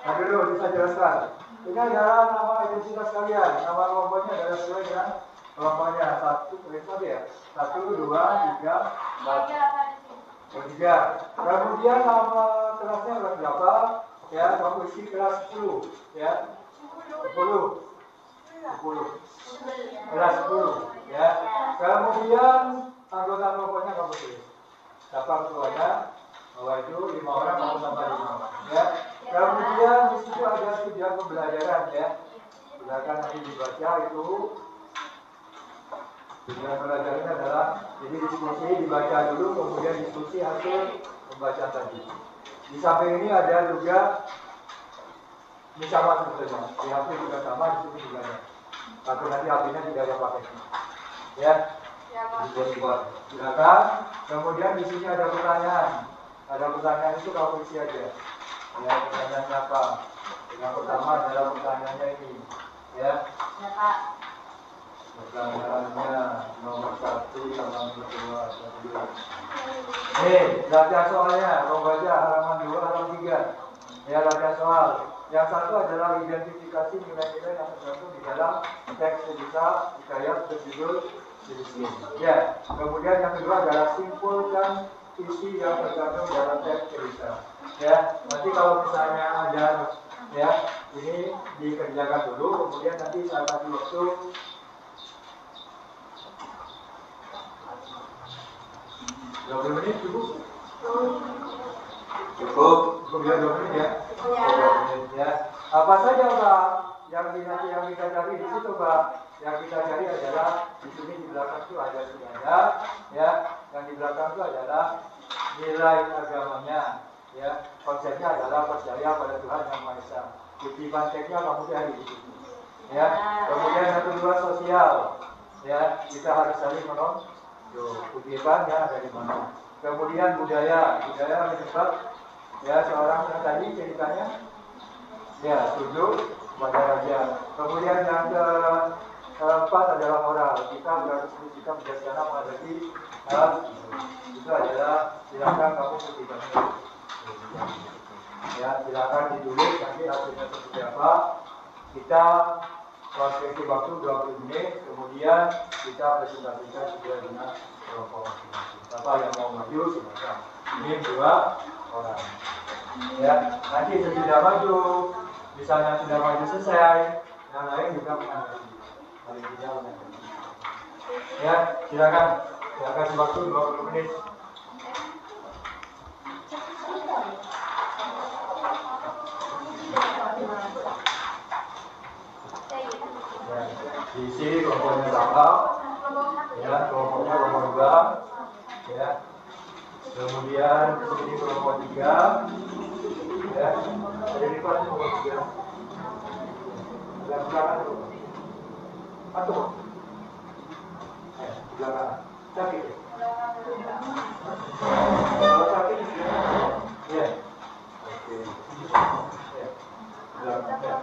Nah dulu bisa jelaskan. Ini adalah nama identitas kalian. Nama kelompoknya adalah sesuai dengan kelompoknya. 1, 2, 3, 4. 3. Kemudian nama kelasnya kelas berapa? Ya, kamu isi kelas 10. Ya. 10. Kelas 10. Ya. Kemudian anggota kelompoknya kamu tulis. Dapat ketuanya bahwa itu 5 orang kamu tambah 5 orang. Ya. Kemudian di situ ada tujuan pembelajaran ya. Silakan nanti dibaca itu. Tujuan pembelajarannya adalah jadi diskusi dibaca dulu, kemudian diskusi hasil pembacaan tadi. Di samping ini ada juga ini sama sebetulnya. Di HP juga sama, di sini juga ada. Tapi nanti HP-nya tidak ada pakai. Ya. Dibuat. Silakan. Kemudian di sini ada pertanyaan. Ada pertanyaan itu kamu isi aja. Ya, pertanyaannya apa? Yang pertama adalah pertanyaannya ini. Ya. Pertanyaannya nomor 1 sama nomor 2. Nih, latihan soalnya. Kamu baca halaman 2, halaman 3. Ya, latihan soal. Yang satu adalah identifikasi nilai-nilai yang tercantum di dalam teks cerita, hikayat, berjudul Filistin. Ya, kemudian yang kedua adalah simpulkan isi yang tercantum dalam teks cerita. Ya, nanti kalau misalnya ada ya ini dikerjakan dulu, kemudian nanti saya kasih waktu 20 menit cukup? Cukup ya 20 menit ya?
Ya.
20 menit ya. Apa saja Pak yang kita cari di situ Pak? Yang kita cari adalah di sini di belakang itu ada senjata ya. Yang di belakang itu adalah nilai agamanya ya. Konsepnya adalah percaya pada Tuhan Yang Maha Esa. Kutipan teksnya kamu cari di situ. Ya. Kemudian yang kedua sosial. Ya, kita harus saling menolong. Kutipannya ada di mana? Kemudian budaya menyebab ya seorang yang tadi ceritanya ya tunduk kepada raja. Kemudian yang keempat adalah moral. Kita bijaksana menghadapi hal itu adalah silakan kamu kutipannya. Ya silakan ditulis nanti hasilnya seperti apa. Kita perspektif waktu 20 menit, kemudian kita presentasikan sesuai dengan kelompok masing-masing. Siapa yang mau maju silakan. Ini 2 orang. Ya, nanti sesudah maju, misalnya sudah maju selesai, yang lain juga menanggapi. Paling tidak menanggapi. Ya, silakan. Saya kasih waktu 20 menit. Diisi kelompoknya sama, ya kelompoknya kelompok 2, ya. Kemudian ini kelompok 3, ya. Ada di kelas kelompok 3. Yang belakang itu, atau, di belakang, sakit. Kalau sakit di belakang, ya. Oke. Ya. Belakang, ya.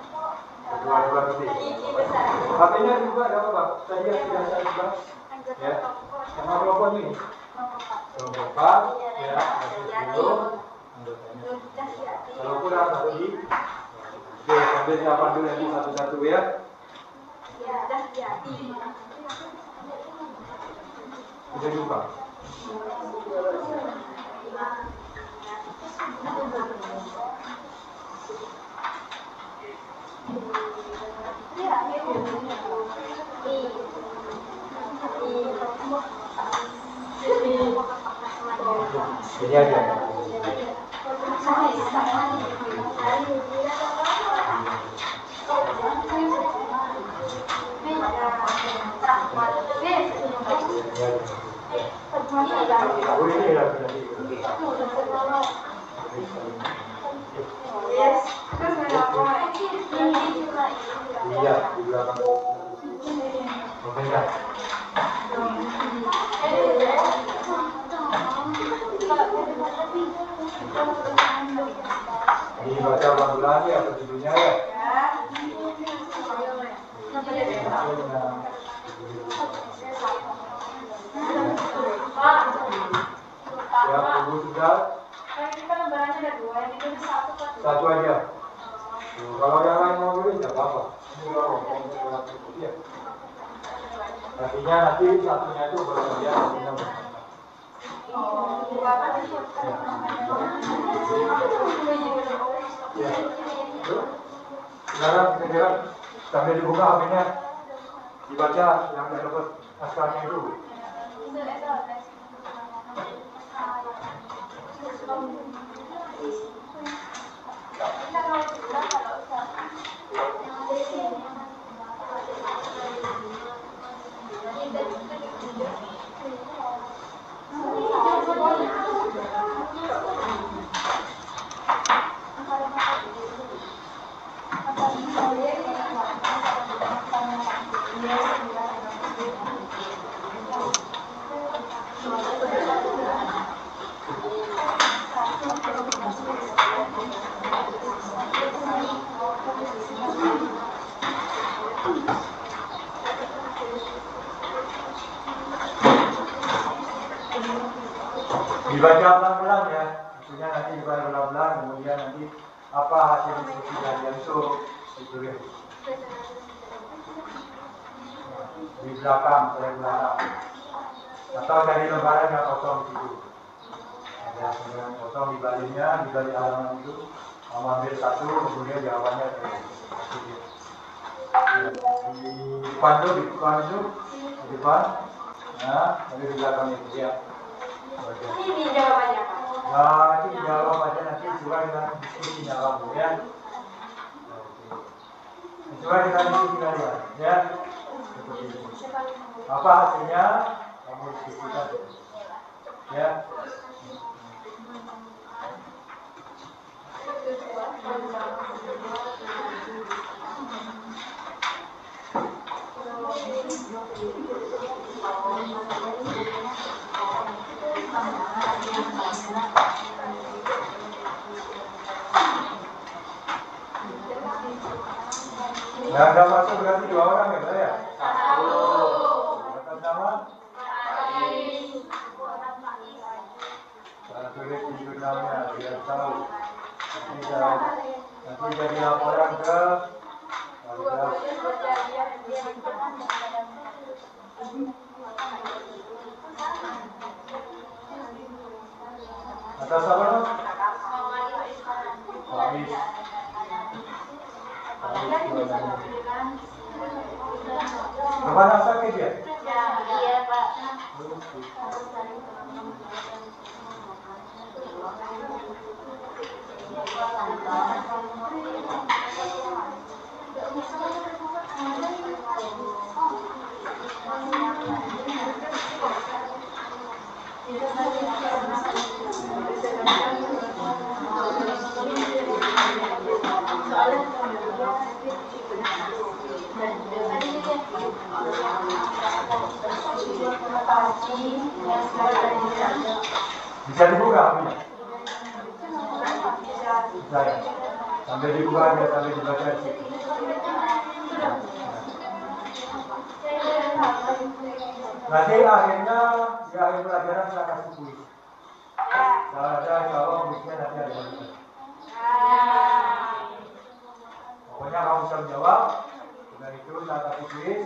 Dua titik. HP-nya juga ada apa? Tadi yang sudah saya bahas, ya. Sama kelompok ini. Kelompok 4, ya. Dulu, anggotanya. Kalau kurang satu di. Oke, sambil siapkan dulu nanti satu-satu ya. Sudah jumpa. Ini aja. Iya, di belakang. Oke, ya. Dibaca pelan-pelan ya judulnya ya. Ya, ibu sudah. Satu aja. Kalau yang lain mau beli tidak apa-apa. Artinya nanti satunya itu berkegiatan satunya bersama. Ya. Sekarang kira-kira sambil dibuka HP-nya dibaca yang tidak dapat naskahnya itu. Dibaca pelan-pelan ya, maksudnya nanti dibaca pelan-pelan, kemudian nanti apa hasil diskusi kalian itu ya. Di belakang, dari belakang, atau dari lembaran yang kosong itu. Ada yang kosong di baliknya, di balik halaman itu, ambil satu, kemudian jawabannya di depan itu, di depan, nah, dari belakang itu ya.
Ini jawabannya.
Nah, itu dijawab aja nanti sesuai dengan diskusinya kamu ya. Sesuai dengan diskusi kalian ya. Seperti itu. Apa hasilnya? Kamu diskusikan ya. Yang nggak masuk berarti 2 orang ya, Mbak ya? Atas nama? Saya tulis di jurnalnya biar tahu. Nanti jadi laporan ke atas apa? Faiz. Kemana sakit ya?
Iya, Pak.
Bisa dibuka apinya? Bisa ya? Sampai dibuka aja, sampai dibaca di situ. Nanti akhirnya di akhir pelajaran saya kasih kuis. Kalau ada jawab kuisnya nanti ada lagi. Pokoknya kamu bisa menjawab. Dengan itu saya kasih kuis,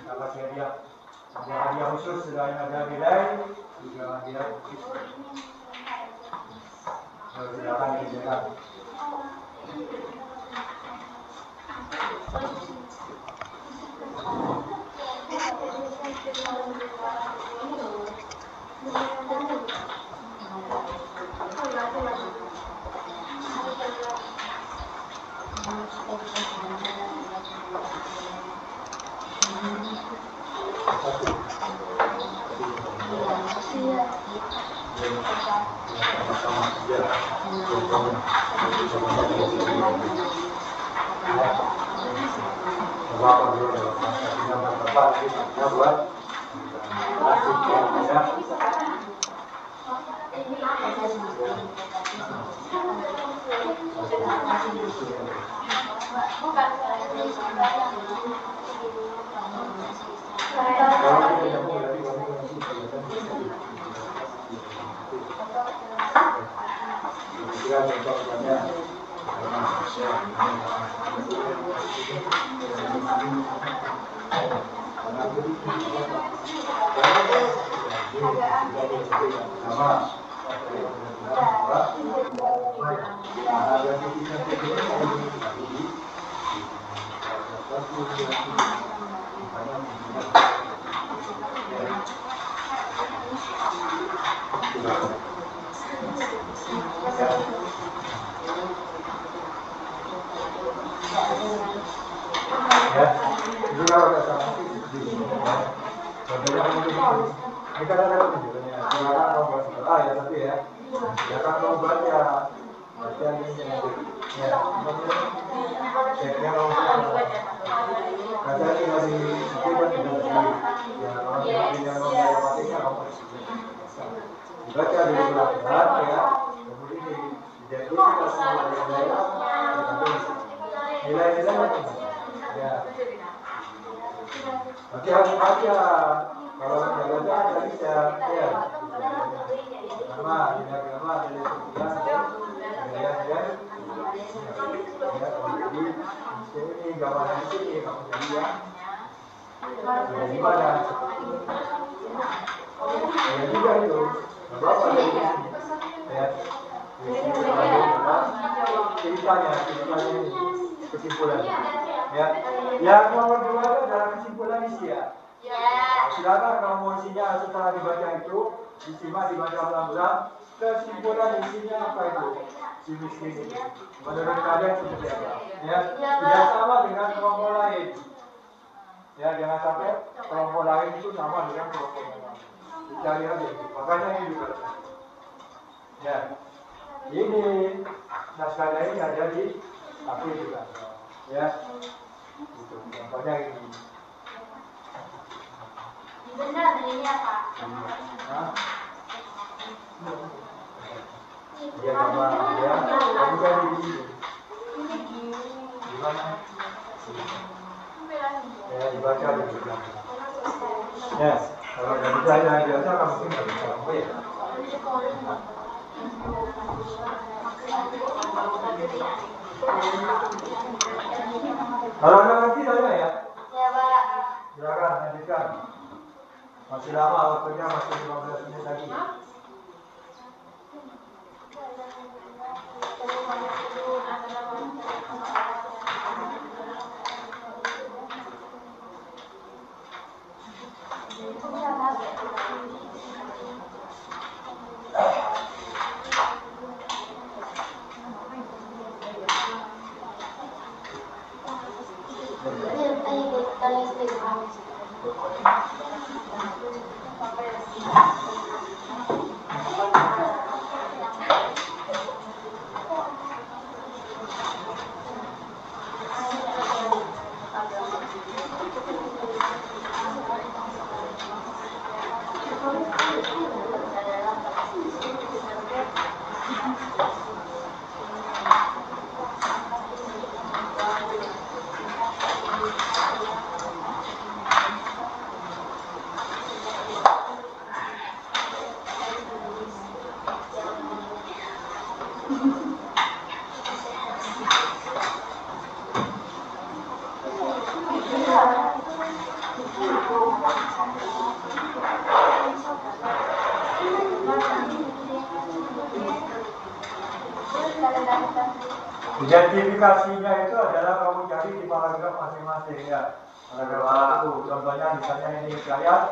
saya kasih hadiah. Ada hadiah khusus selain ada nilai, juga hadiah khusus. Silakan dikerjakan. Nanti harus aja kalau jaga ada bisa ya. Nama dari sekian ya. Jadi ini gambaran ini kamu jadi ya. Jadi mana? Ya juga itu. Berapa dari sini? Ya. Ceritanya ini kesimpulannya. Ya, yang nomor 2 itu adalah kesimpulan isi ya. Silakan kalau mau isinya setelah dibaca itu disimak dibaca pelan-pelan. Kesimpulan isinya apa itu? Si miskin ini. Menurut kalian seperti apa? Ya, tidak sama dengan kelompok lain. Ya, jangan sampai kelompok lain itu sama dengan kelompok yang lain. Dicari aja. Makanya ini juga. Ya, ini naskahnya ini ada di HP juga. Ya, itu contohnya ini.
Benar ini apa?
Ya, sama ya. Kamu kan di sini. Gimana? Ya, dibaca di belakang. Ya, kalau nggak bisa yang biasa kamu mungkin nggak bisa. Oh ya. Kalau nggak ngerti tanya ya.
Ya, Pak.
Silakan lanjutkan. Masih lama waktunya, masih 15 menit lagi. Identifikasinya itu adalah kamu cari di paragraf masing-masing ya. Paragraf 1, contohnya misalnya ini kalian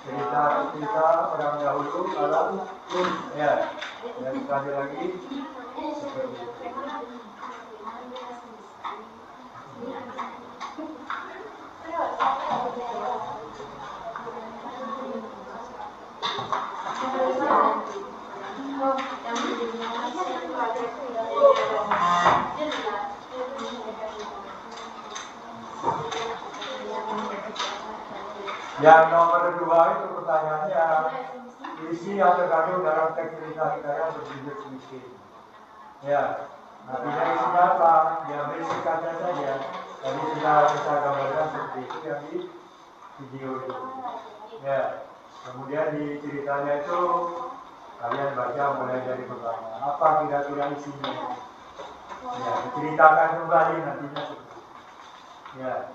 cerita orang dahulu kalau ya. Dan sekali lagi seperti itu. Yang nomor 2 itu pertanyaannya isi yang terkandung dalam teks cerita hikayat berjudul miskin. Ya, nah tidak isinya apa? Diambil singkatnya saja. Tadi kita gambarkan seperti itu yang di video itu. Ya, kemudian di ceritanya itu kalian baca mulai dari pertama. Apa kira-kira isinya? Ya, diceritakan kembali nantinya seperti itu. Ya.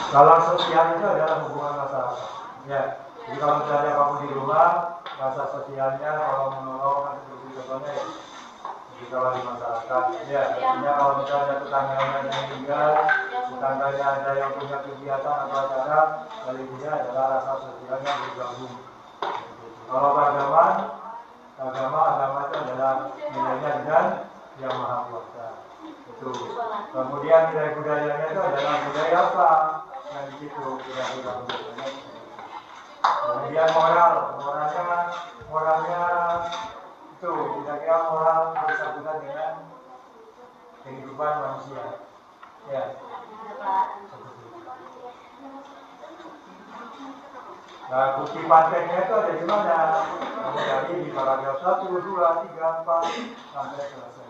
Kalau sosial itu adalah hubungan masyarakat. Ya, jadi kalau misalnya kamu di rumah, rasa sosialnya kalau menolong atau contohnya ya. Jadi kalau di masyarakat, ya, artinya kalau misalnya tetangganya yang meninggal, tetangganya ada yang punya kegiatan atau acara, paling tidak adalah rasa sosialnya bergabung. Kalau agama itu adalah nilainya dengan yang maha kuasa. Itu. Kemudian nilai budayanya itu adalah budaya apa? Yang di situ budaya. Kemudian moralnya itu kira-kira moral bersangkutan dengan kehidupan manusia. Ya. Nah, bukti patennya itu ada di mana? Ada di paragraf 1, 2, 3, 4 sampai selesai.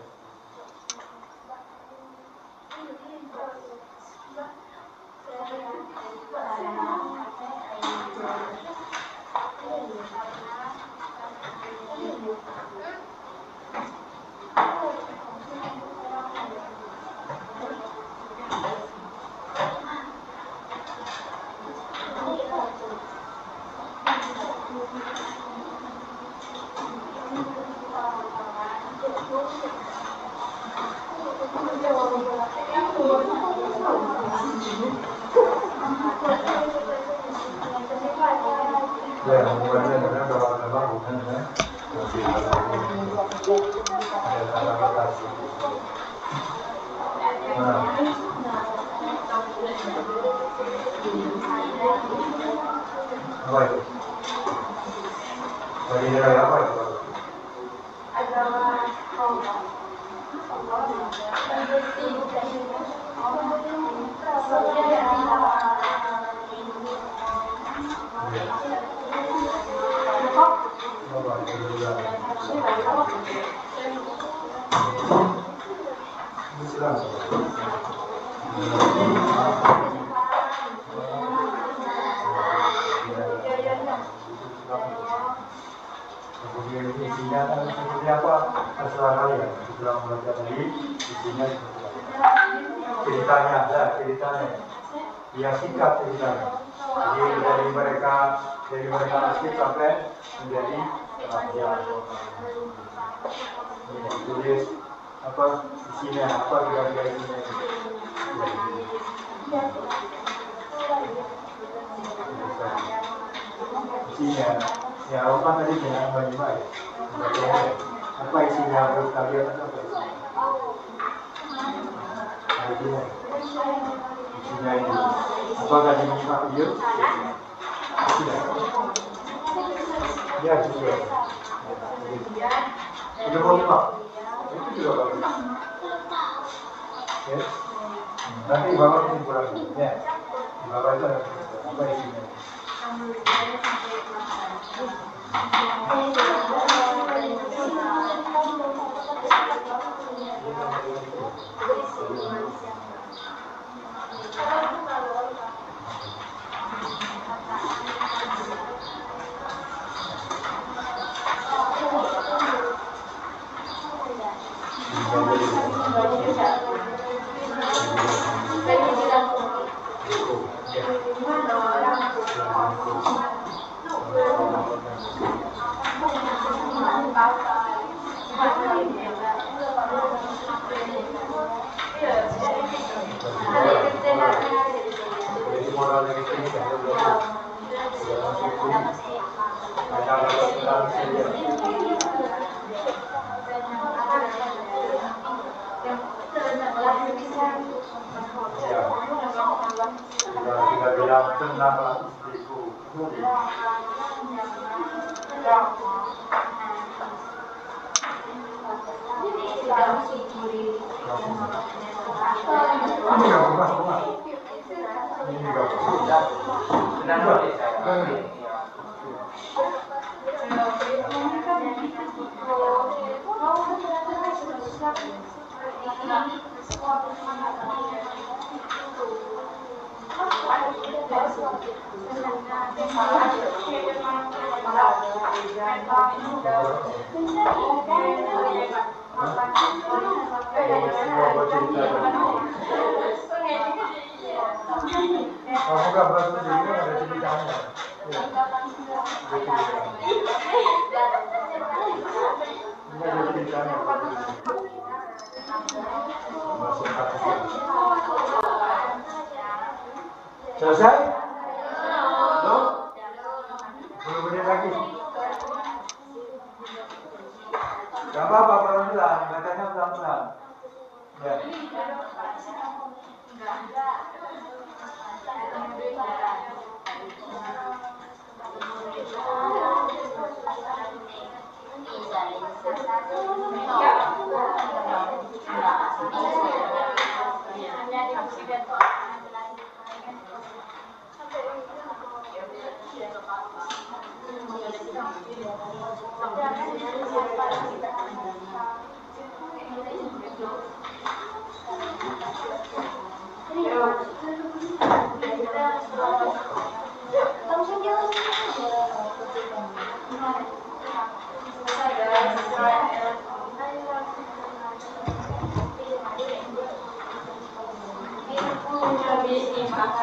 Ya, hubungannya dengan agama bukan dengan ada kata-kata. Nah, apa itu? Dari nilai apa itu? Kemudian isinya seperti apa? Terserah kalian. Setelah belajar tadi, isinya ceritanya ada, ceritanya. Ya sikap ceritanya. Jadi dari mereka asli sampai menjadi raja. Ini ditulis apa isinya, apa kira-kira isinya. Isinya. Ya, Roman tadi dengan banyak apa isinya menurut kalian atau apa isinya? Isinya ini apakah menyimak video? Tidak. Ya, sudah. Sudah mau nyimak? Itu juga bagus. Ya. Nanti bapak kesimpulan. Ya. Bapak itu ada apa isinya? moral negatif ya. Tidak bilang tenanglah istriku. Selesai? Belum? 10 menit lagi. Gak apa-apa, pelan-pelan, bacanya pelan-pelan. Ya.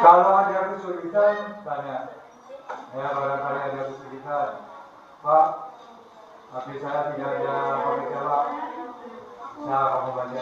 Kalau ada kesulitan, tanya. Ya, barangkali ada kesulitan. Pak, HP saya tidak ada pakai jawab. Nah, kamu baca.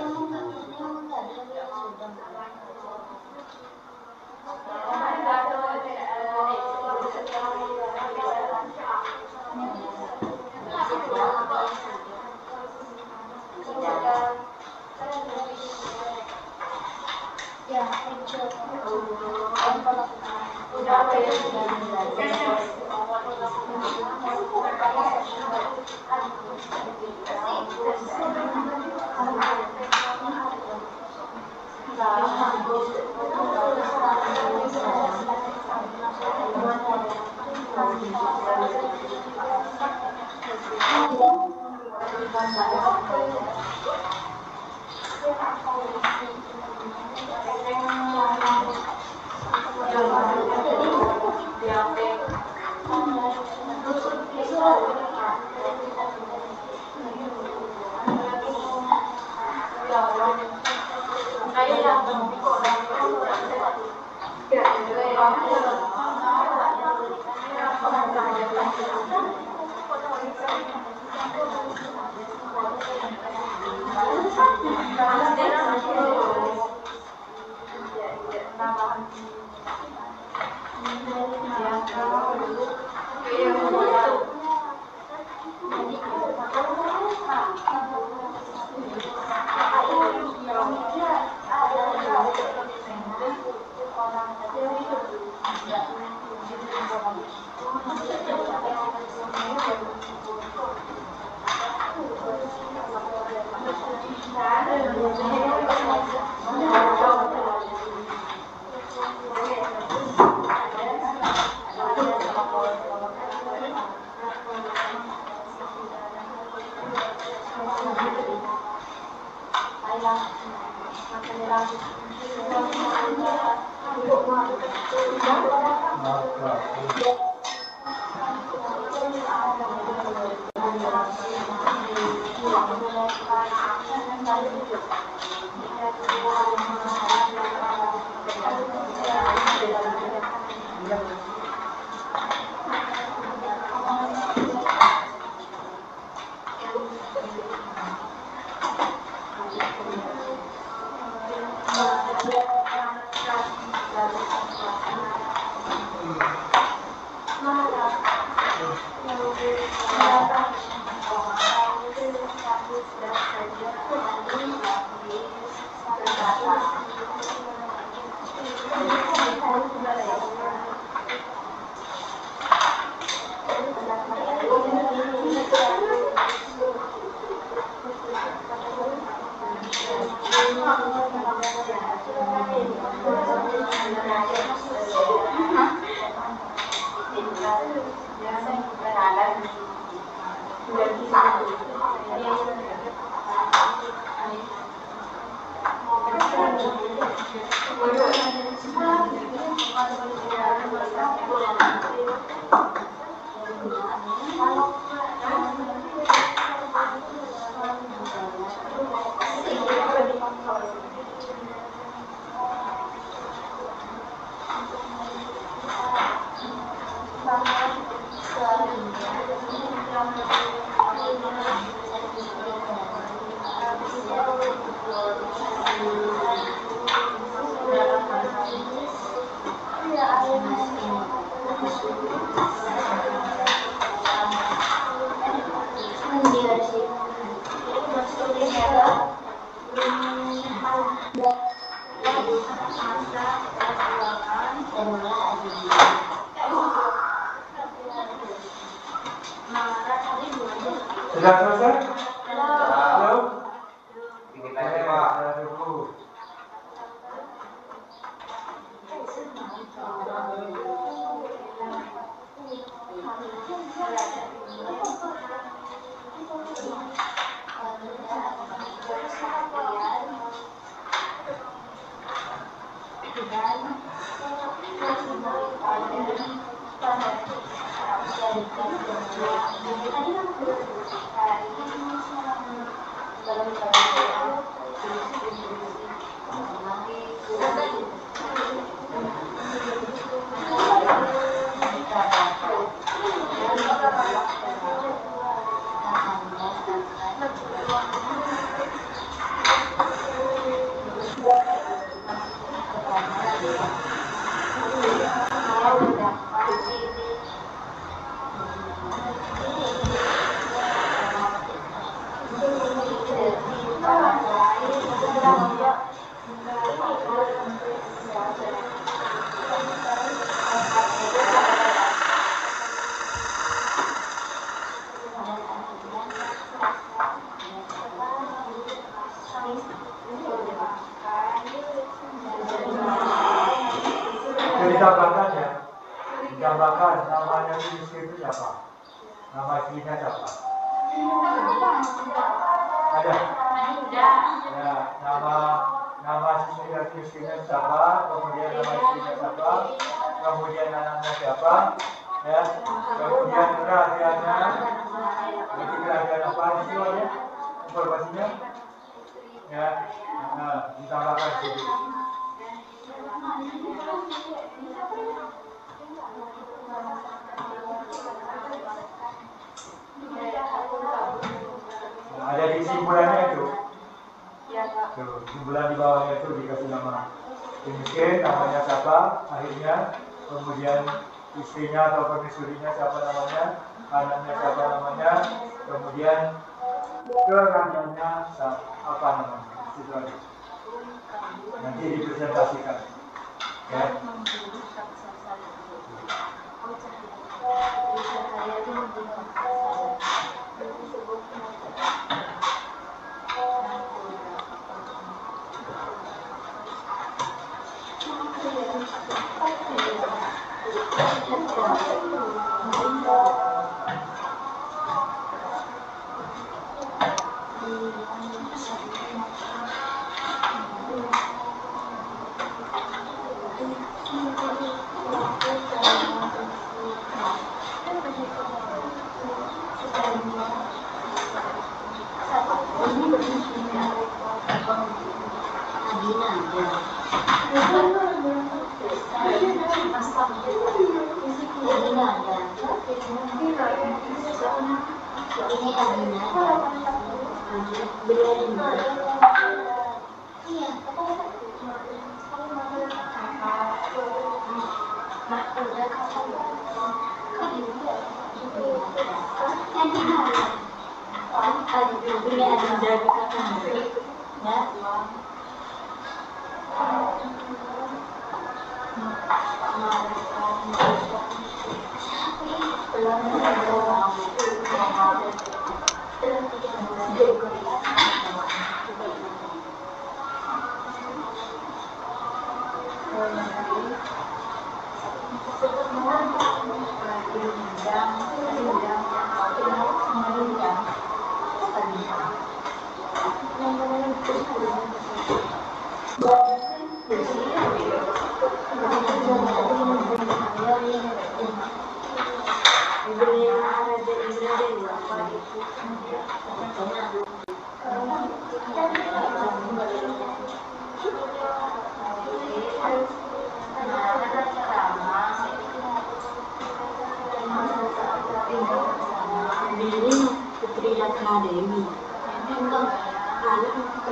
Sudah selesai? Belum?
Dikit lagi, Pak.
Ditambahkan ya, ditambahkan namanya istri itu siapa? Nama istrinya siapa? Ada? Ya, nama istrinya siapa? Kemudian nama istrinya siapa? Kemudian anaknya siapa? Ya, kemudian kerahasiaannya, jadi kerahasiaan apa itu ya? Informasinya? Ya, nah, ditambahkan situ. Nah, ada di simpulannya itu. Tuh, simpulan di bawahnya itu dikasih nama miskin, namanya siapa, akhirnya, kemudian istrinya atau permaisurinya siapa namanya, anaknya siapa namanya, kemudian kerahasiaannya apa namanya, itu aja. Nanti dipresentasikan. Ya.
Putri Ratna Dewi,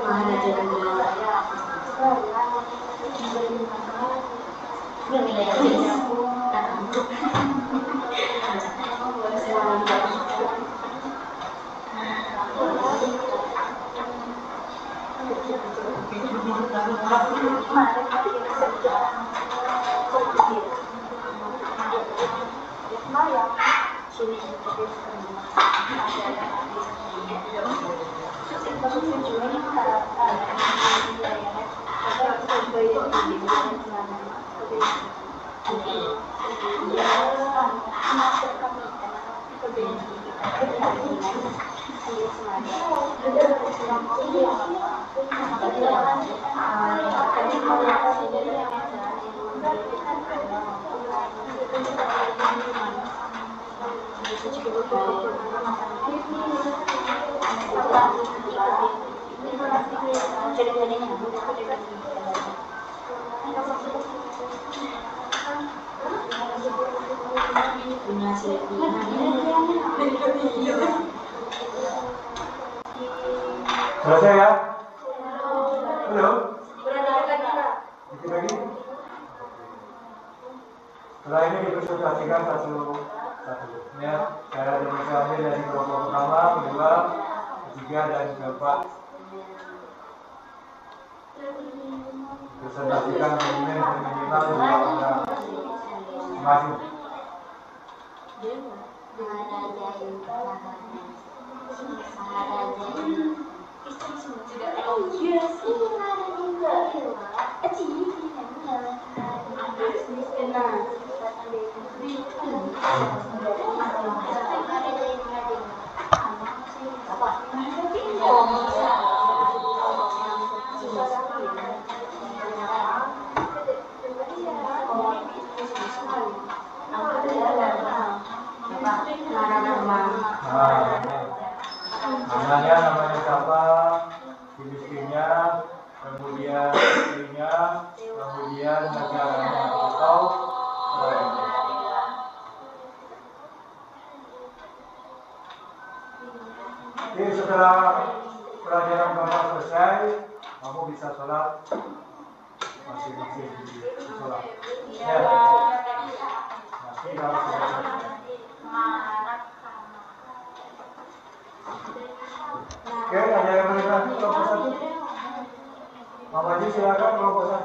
Maharaja Indra.
Selesai ya? Belum? Dikit lagi? Setelah ini dipresentasikan satu. Ya, saya ambil dari kelompok pertama, kedua, ketiga, dan keempat. Presentasikan minimal 2 orang maju. Namanya siapa, miskinnya, kemudian istrinya, kemudian negaranya atau Jadi setelah pelajaran kamu selesai, kamu bisa sholat masing-masing di sholat. Ya. Nanti kalau sudah Oke, ada yang berikan kelompok 1? Mama Haji silakan kelompok 1.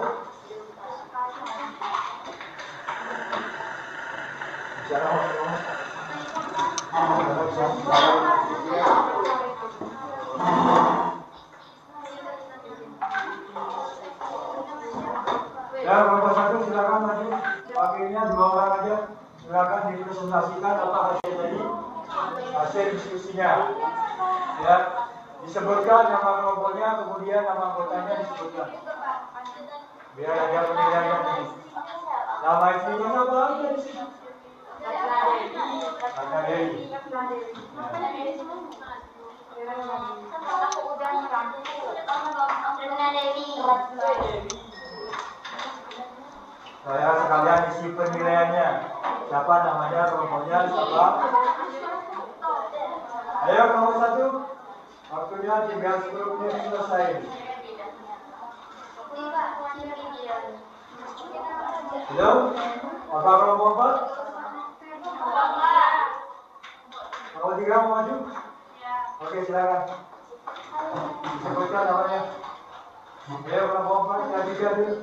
Bicara ya, kelompok 1 silakan maju. Wakilnya 2 orang aja. Silakan dipresentasikan apa hasil tadi, hasil diskusinya. Ya, disebutkan nama kelompoknya, kemudian nama anggotanya disebutkan. Biar ada penilaian ini. Nama istrinya apa aja di sini? Ratna Dewi. Saya sekalian isi penilaiannya. Siapa namanya, kelompoknya, siapa? Ayo kelompok 1. Waktunya tinggal 10 menit selesai. Belum? Apa kelompok 4? Kelompok 3 mau maju? Oke, silakan. Disebutkan namanya. Ayo kelompok 4, yang 3 dulu.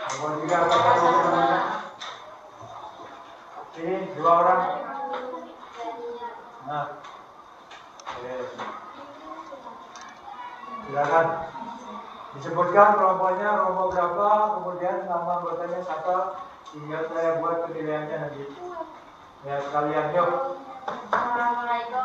Kelompok 3 apa namanya? Ini 2 orang. Nah, silakan disebutkan kelompoknya, kelompok berapa, kemudian nama anggotanya siapa, hingga saya buat penilaiannya nanti. Ya sekalian yuk.
Assalamualaikum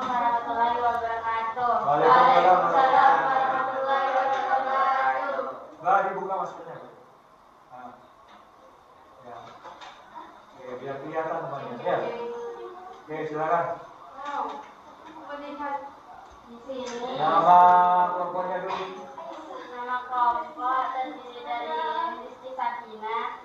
Oke, silakan.
Melihat di sini.
Nama kelompoknya dulu.
Nama kelompok terdiri dari Rizky Sakina.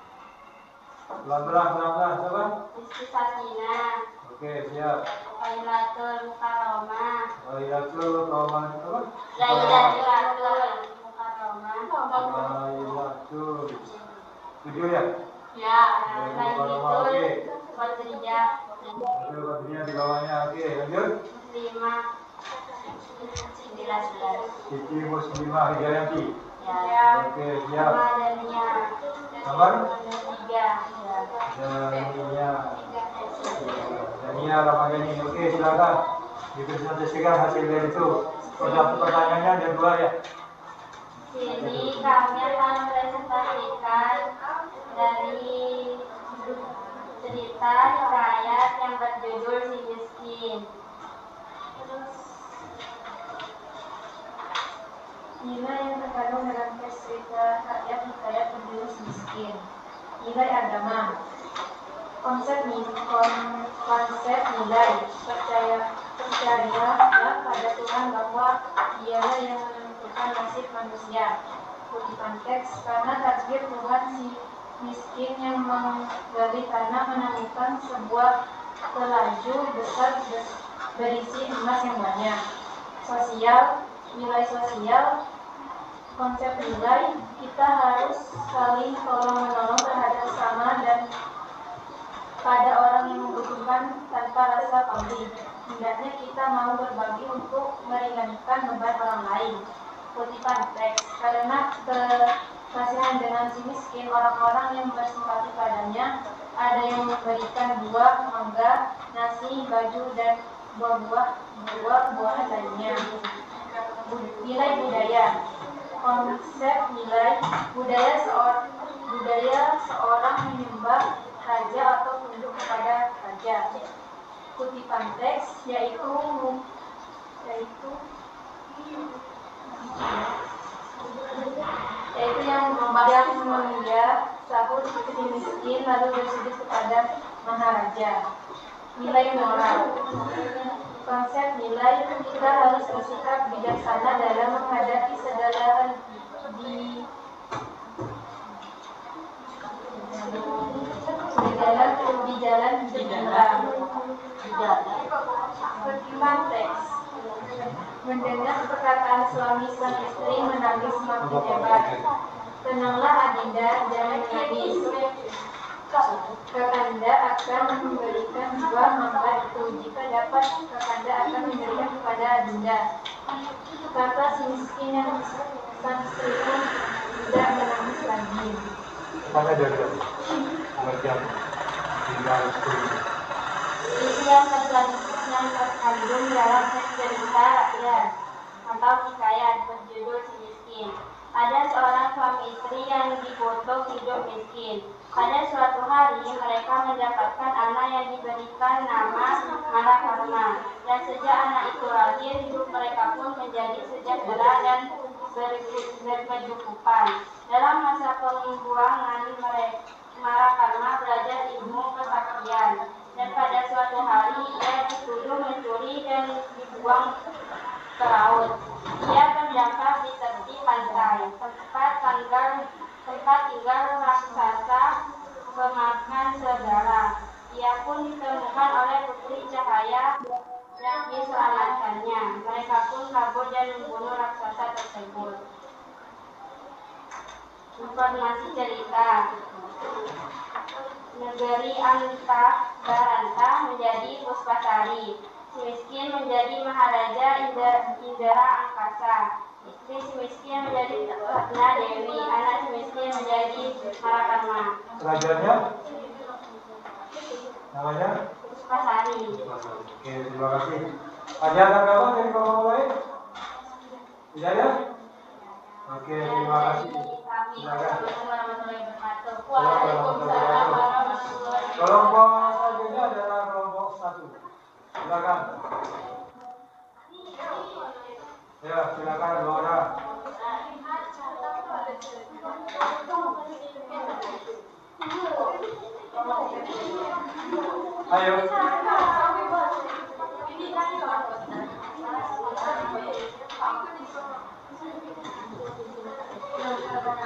Pelan-pelan, coba.
Rizky Sakina.
Oke, siap.
Khailatul Mukarromah.
Khailatul Mukarromah.
Khailatul Mukarromah.
Khailatul. 7 ya?
Ya, Khailatul Badriyah.
Khailatul Badriyah di bawahnya. Oke, lanjut.
Muslimah. 19.
Siti Muslimah Hidayanti.
Ya.
Oke, siap.
Ramadhaniyah.
Nomor?
3.
Dania Ramadhani. Oke, silakan dipresentasikan hasil dari itu. Pertanyaannya ada 2 ya.
Sini kami akan presentasikan dari cerita hikayat yang berjudul Si Miskin. Nilai yang terkandung dalam cerita hikayat berjudul Si Miskin. Nilai agama. Konsep nilai percayalah pada Tuhan bahwa Dialah yang menentukan nasib manusia. Kutipan teks, karena takdir Tuhan si miskin yang menggali tanah menemukan sebuah telaju besar berisi emas yang banyak. Sosial, nilai sosial. Konsep nilai, kita harus saling tolong-menolong terhadap sesama dan pada orang yang membutuhkan tanpa rasa pamrih. Hendaknya kita mau berbagi untuk meringankan beban orang lain. Kutipan teks, karena kasihan dengan si miskin, orang-orang yang bersimpati padanya ada yang memberikan buah, mangga, nasi, baju, dan buah-buahan lainnya. Nilai budaya. Konsep nilai budaya seorang menyembah raja atau tunduk kepada raja. Kutipan teks yaitu yang memuja sahut si miskin lalu bersujud kepada maharaja. Nilai moral. Konsep nilai, kita harus bersikap bijaksana dalam menghadapi segala hal di jalan hidup. Kutipan teks. Mendengar perkataan suami sang istri menangis makin hebat. Tenanglah Adinda, jangan menangis. Kakanda akan memberikan buah mangga itu. Jika dapat, Kakanda akan memberikan kepada Adinda. Kata si miskin yang sang istri pun tidak menangis lagi.
Mana dari pengertian tinggal
Isi yang terkandung dalam cerita rakyat atau hikayat berjudul Si Miskin. Ada seorang suami istri yang dikutuk hidup miskin. Pada suatu hari mereka mendapatkan anak yang diberikan nama Malakarma. Dan sejak anak itu lahir, hidup mereka pun menjadi sejahtera dan berkecukupan. Dalam masa pembuangan Malakarma belajar ilmu kesaktian. Dan pada suatu hari ia dituduh mencuri dan dibuang ke laut. Ia terdampar di tepi pantai, tempat tinggal raksasa pemakan segala. Ia pun ditemukan oleh putri cahaya yang diselamatkannya. Mereka pun kabur dan membunuh raksasa tersebut. Informasi cerita. Negeri Anta Baranta menjadi Puspasari. Si miskin menjadi Maharaja Indra Angkasa. Istri si miskin menjadi Ratna Dewi. Anak si miskin menjadi Malakarma.
Kerajanya? Namanya?
Puspasari.
Oke, terima kasih. Ada tanggapan dari kawan lain? Tidak ada? Oke, terima kasih. Silakan. Kelompok selanjutnya adalah kelompok 1. Silakan. Ya, silakan Laura. Ayo. Ayo.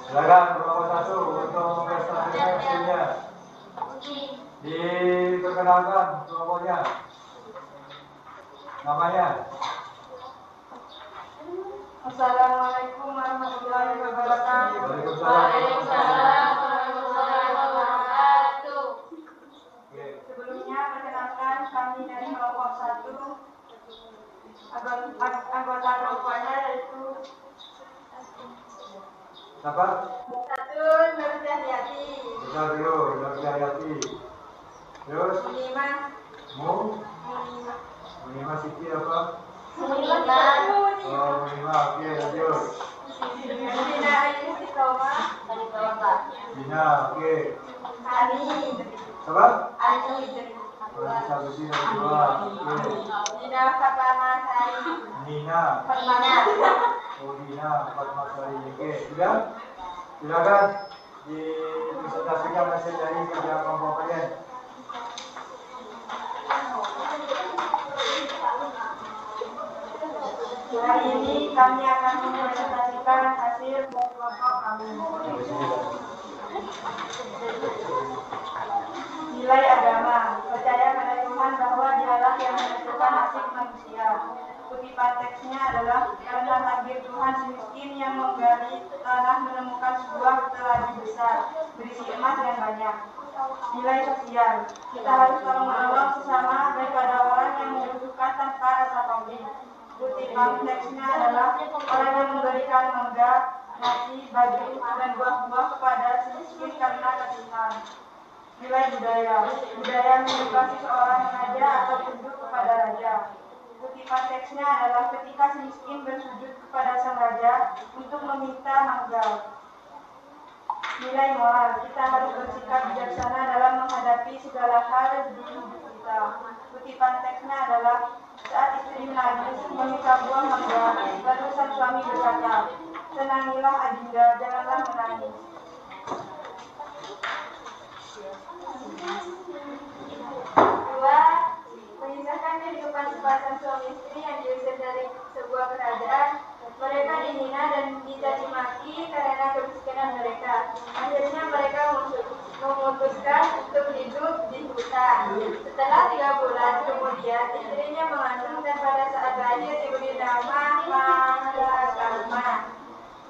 Silakan nomor 1 untuk mempresentasikan hasilnya. Diperkenalkan kelompoknya. Namanya.
Assalamualaikum warahmatullahi wabarakatuh.
Waalaikumsalam.
Sebelumnya perkenalkan kami dari kelompok 1. Anggota kelompoknya yaitu
Siapa?
1 Nur Cahyati.
Kita dulu, Nur Cahyati. Terus? Munima Siti apa?
Munima.
Oh, Munima, oke, lanjut.
Dina Ayu Sitoma.
Dina, oke.
Ali.
Siapa?
Ali.
Bisa besi dari 2, oke.
Dina Fatma Sari.
Nina. Oh, Dina, Fatma Sari, oke. Sudah? Silakan dipresentasikan hasil dari kerja kelompok kalian.
Hari ini kami akan mempresentasikan hasil kelompok kami. Nilai agama, percaya pada Tuhan bahwa Dialah yang menentukan nasib manusia. Kutipan teksnya adalah, karena takdir Tuhan si miskin yang menggali tanah menemukan sebuah telaga besar berisi emas yang banyak. Nilai sosial, kita harus tolong menolong sesama daripada orang yang membutuhkan tanpa rasa pamrih. Kutipan teksnya adalah, orang yang memberikan mangga, nasi, baju, dan buah-buah kepada si miskin karena kasihan. Nilai budaya, budaya menyukai seseorang raja atau tunduk kepada raja. Kutipan teksnya adalah ketika si miskin bersujud kepada sang raja untuk meminta mangga. Nilai moral, kita harus bersikap bijaksana dalam menghadapi segala hal di hidup kita. Kutipan teksnya adalah, saat istri menangis meminta buah mangga, lalu sang suami berkata, tenangilah adinda, janganlah menangis. Dua, mengisahkan kehidupan sepasang suami istri yang diusir dari sebuah kerajaan. Mereka dihina dan dicaci maki karena kemiskinan mereka. Akhirnya mereka memutuskan untuk hidup di hutan. Setelah 3 bulan kemudian istrinya mengandung dan pada saat lahir diberi nama Mahakarma.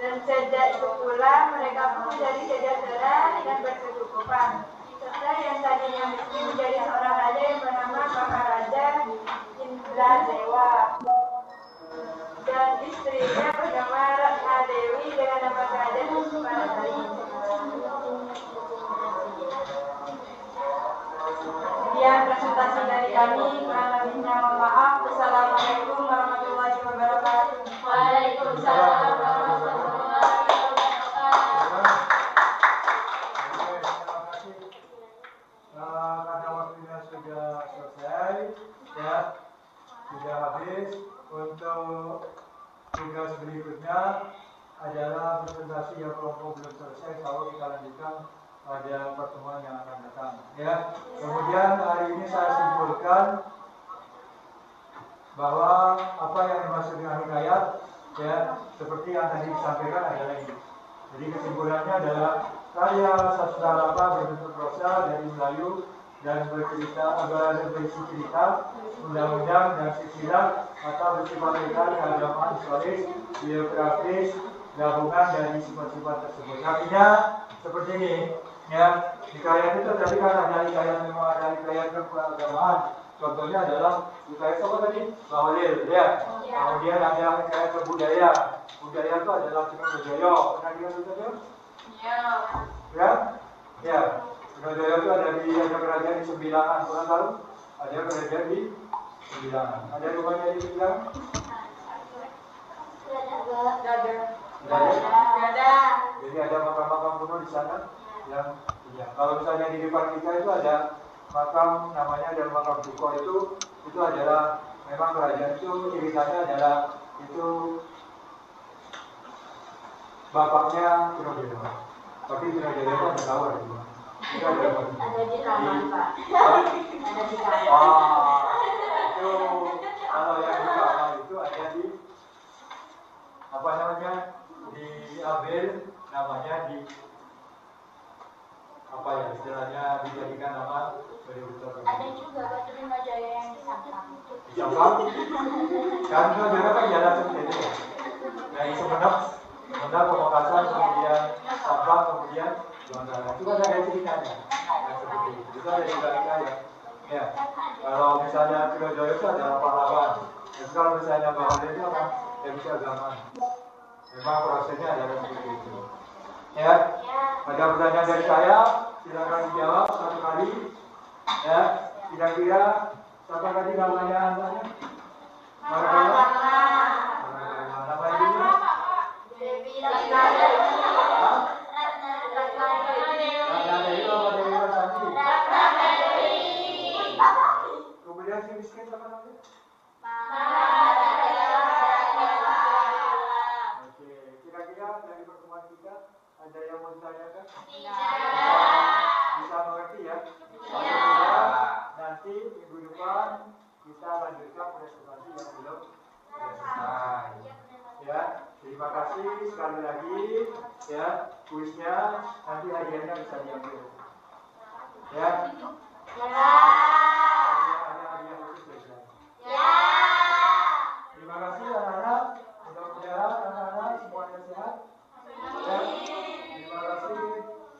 Dan sejak itu pula mereka pun menjadi sejahtera dan berkecukupan. Serta yang tadinya miskin menjadi seorang raja yang bernama Maharaja Indradewa. Dan istrinya bernama Ratnadewi dengan nama kerajaan Suparasari. Sekian presentasi dari kami. Kurang lebihnya mohon maaf. Wassalamualaikum warahmatullahi wabarakatuh. Waalaikumsalam warahmatullahi wabarakatuh.
Karena waktunya sudah selesai, ya, sudah habis. Untuk tugas berikutnya adalah presentasi yang kelompok belum selesai. Kalau kita lanjutkan pada pertemuan yang akan datang, ya. Kemudian hari ini saya simpulkan bahwa apa yang dimaksud dengan hikayat, ya, seperti yang tadi disampaikan adalah ini. Jadi kesimpulannya adalah karya sastra lama berbentuk prosa dari Melayu dan berisi cerita, undang-undang dan silsilah atau bersifat legal, keagamaan, historis, biografis, gabungan dari sifat-sifat tersebut. Artinya seperti ini, ya. Hikayat itu tadi kan ada hikayat, memang ada hikayat keagamaan. Contohnya adalah hikayat apa tadi? Bawalil, ya. Kemudian ada hikayat budaya. Budaya itu adalah Trunajaya. Pernah dengar Trunajaya? Ya. Ya. Trunajaya itu ada kerajaan di Sembilangan. Pernah tahu? Ada kerajaan di Sembilangan. Ada rumahnya di Sembilangan?
Ada.
Jadi ada makam-makam kuno di sana yang ya. Kalau misalnya di depan kita itu ada makam namanya dan makam Duko itu adalah memang kerajaan itu irisannya adalah itu bapaknya Trojolo. Tapi Trojolo itu ada tahu itu. Itu ada
di kamar, Pak. Ada di kamar.
Itu kalau yang di kamar itu ada di apa namanya, di Abel, namanya di apa ya istilahnya, dijadikan nama Beliau.
Ada juga Batu Rimajaya yang di Sampang.
Di Sampang? Kan Trojolo kan jalan seperti itu ya. Dari Sumeneb Pemekasan, kemudian Sampang, kemudian Donggala. Itu kan ada ceritanya. Nah, seperti itu. Itu ada juga ya. Ya. Kalau misalnya Trojolo itu adalah pahlawan. Dan kalau misalnya Bahodir itu apa? Yang bisa agaman. Memang prosesnya adalah seperti itu. Ya. Ada pertanyaan dari saya, silakan dijawab satu kali. Ya. Kira-kira siapa tadi namanya antaranya? Margala. Nama ibunya?
Dewi
Ratna Dewi apa Dewi Santi? Kemudian si miskin siapa namanya? Oke, kira-kira dari pertemuan kita ada yang mau ditanyakan? Bisa mengerti ya? Nanti minggu depan kita lanjutkan presentasi yang belum selesai. Ya, terima kasih sekali lagi. Ya, kuisnya nanti hadiahnya bisa diambil. Ya. Ada hadiah khusus ya. Terima kasih anak-anak. Mudah-mudahan anak-anak semuanya sehat. Ya. Terima kasih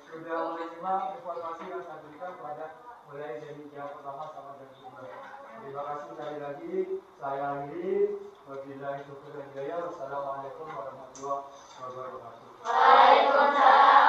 sudah menerima informasi yang saya berikan pada mulai dari jam pertama sampai jam kedua. Terima kasih sekali lagi. Saya akhiri. Wabillahi taufiq wal hidayah. Wassalamualaikum warahmatullahi wabarakatuh.
Waalaikumsalam.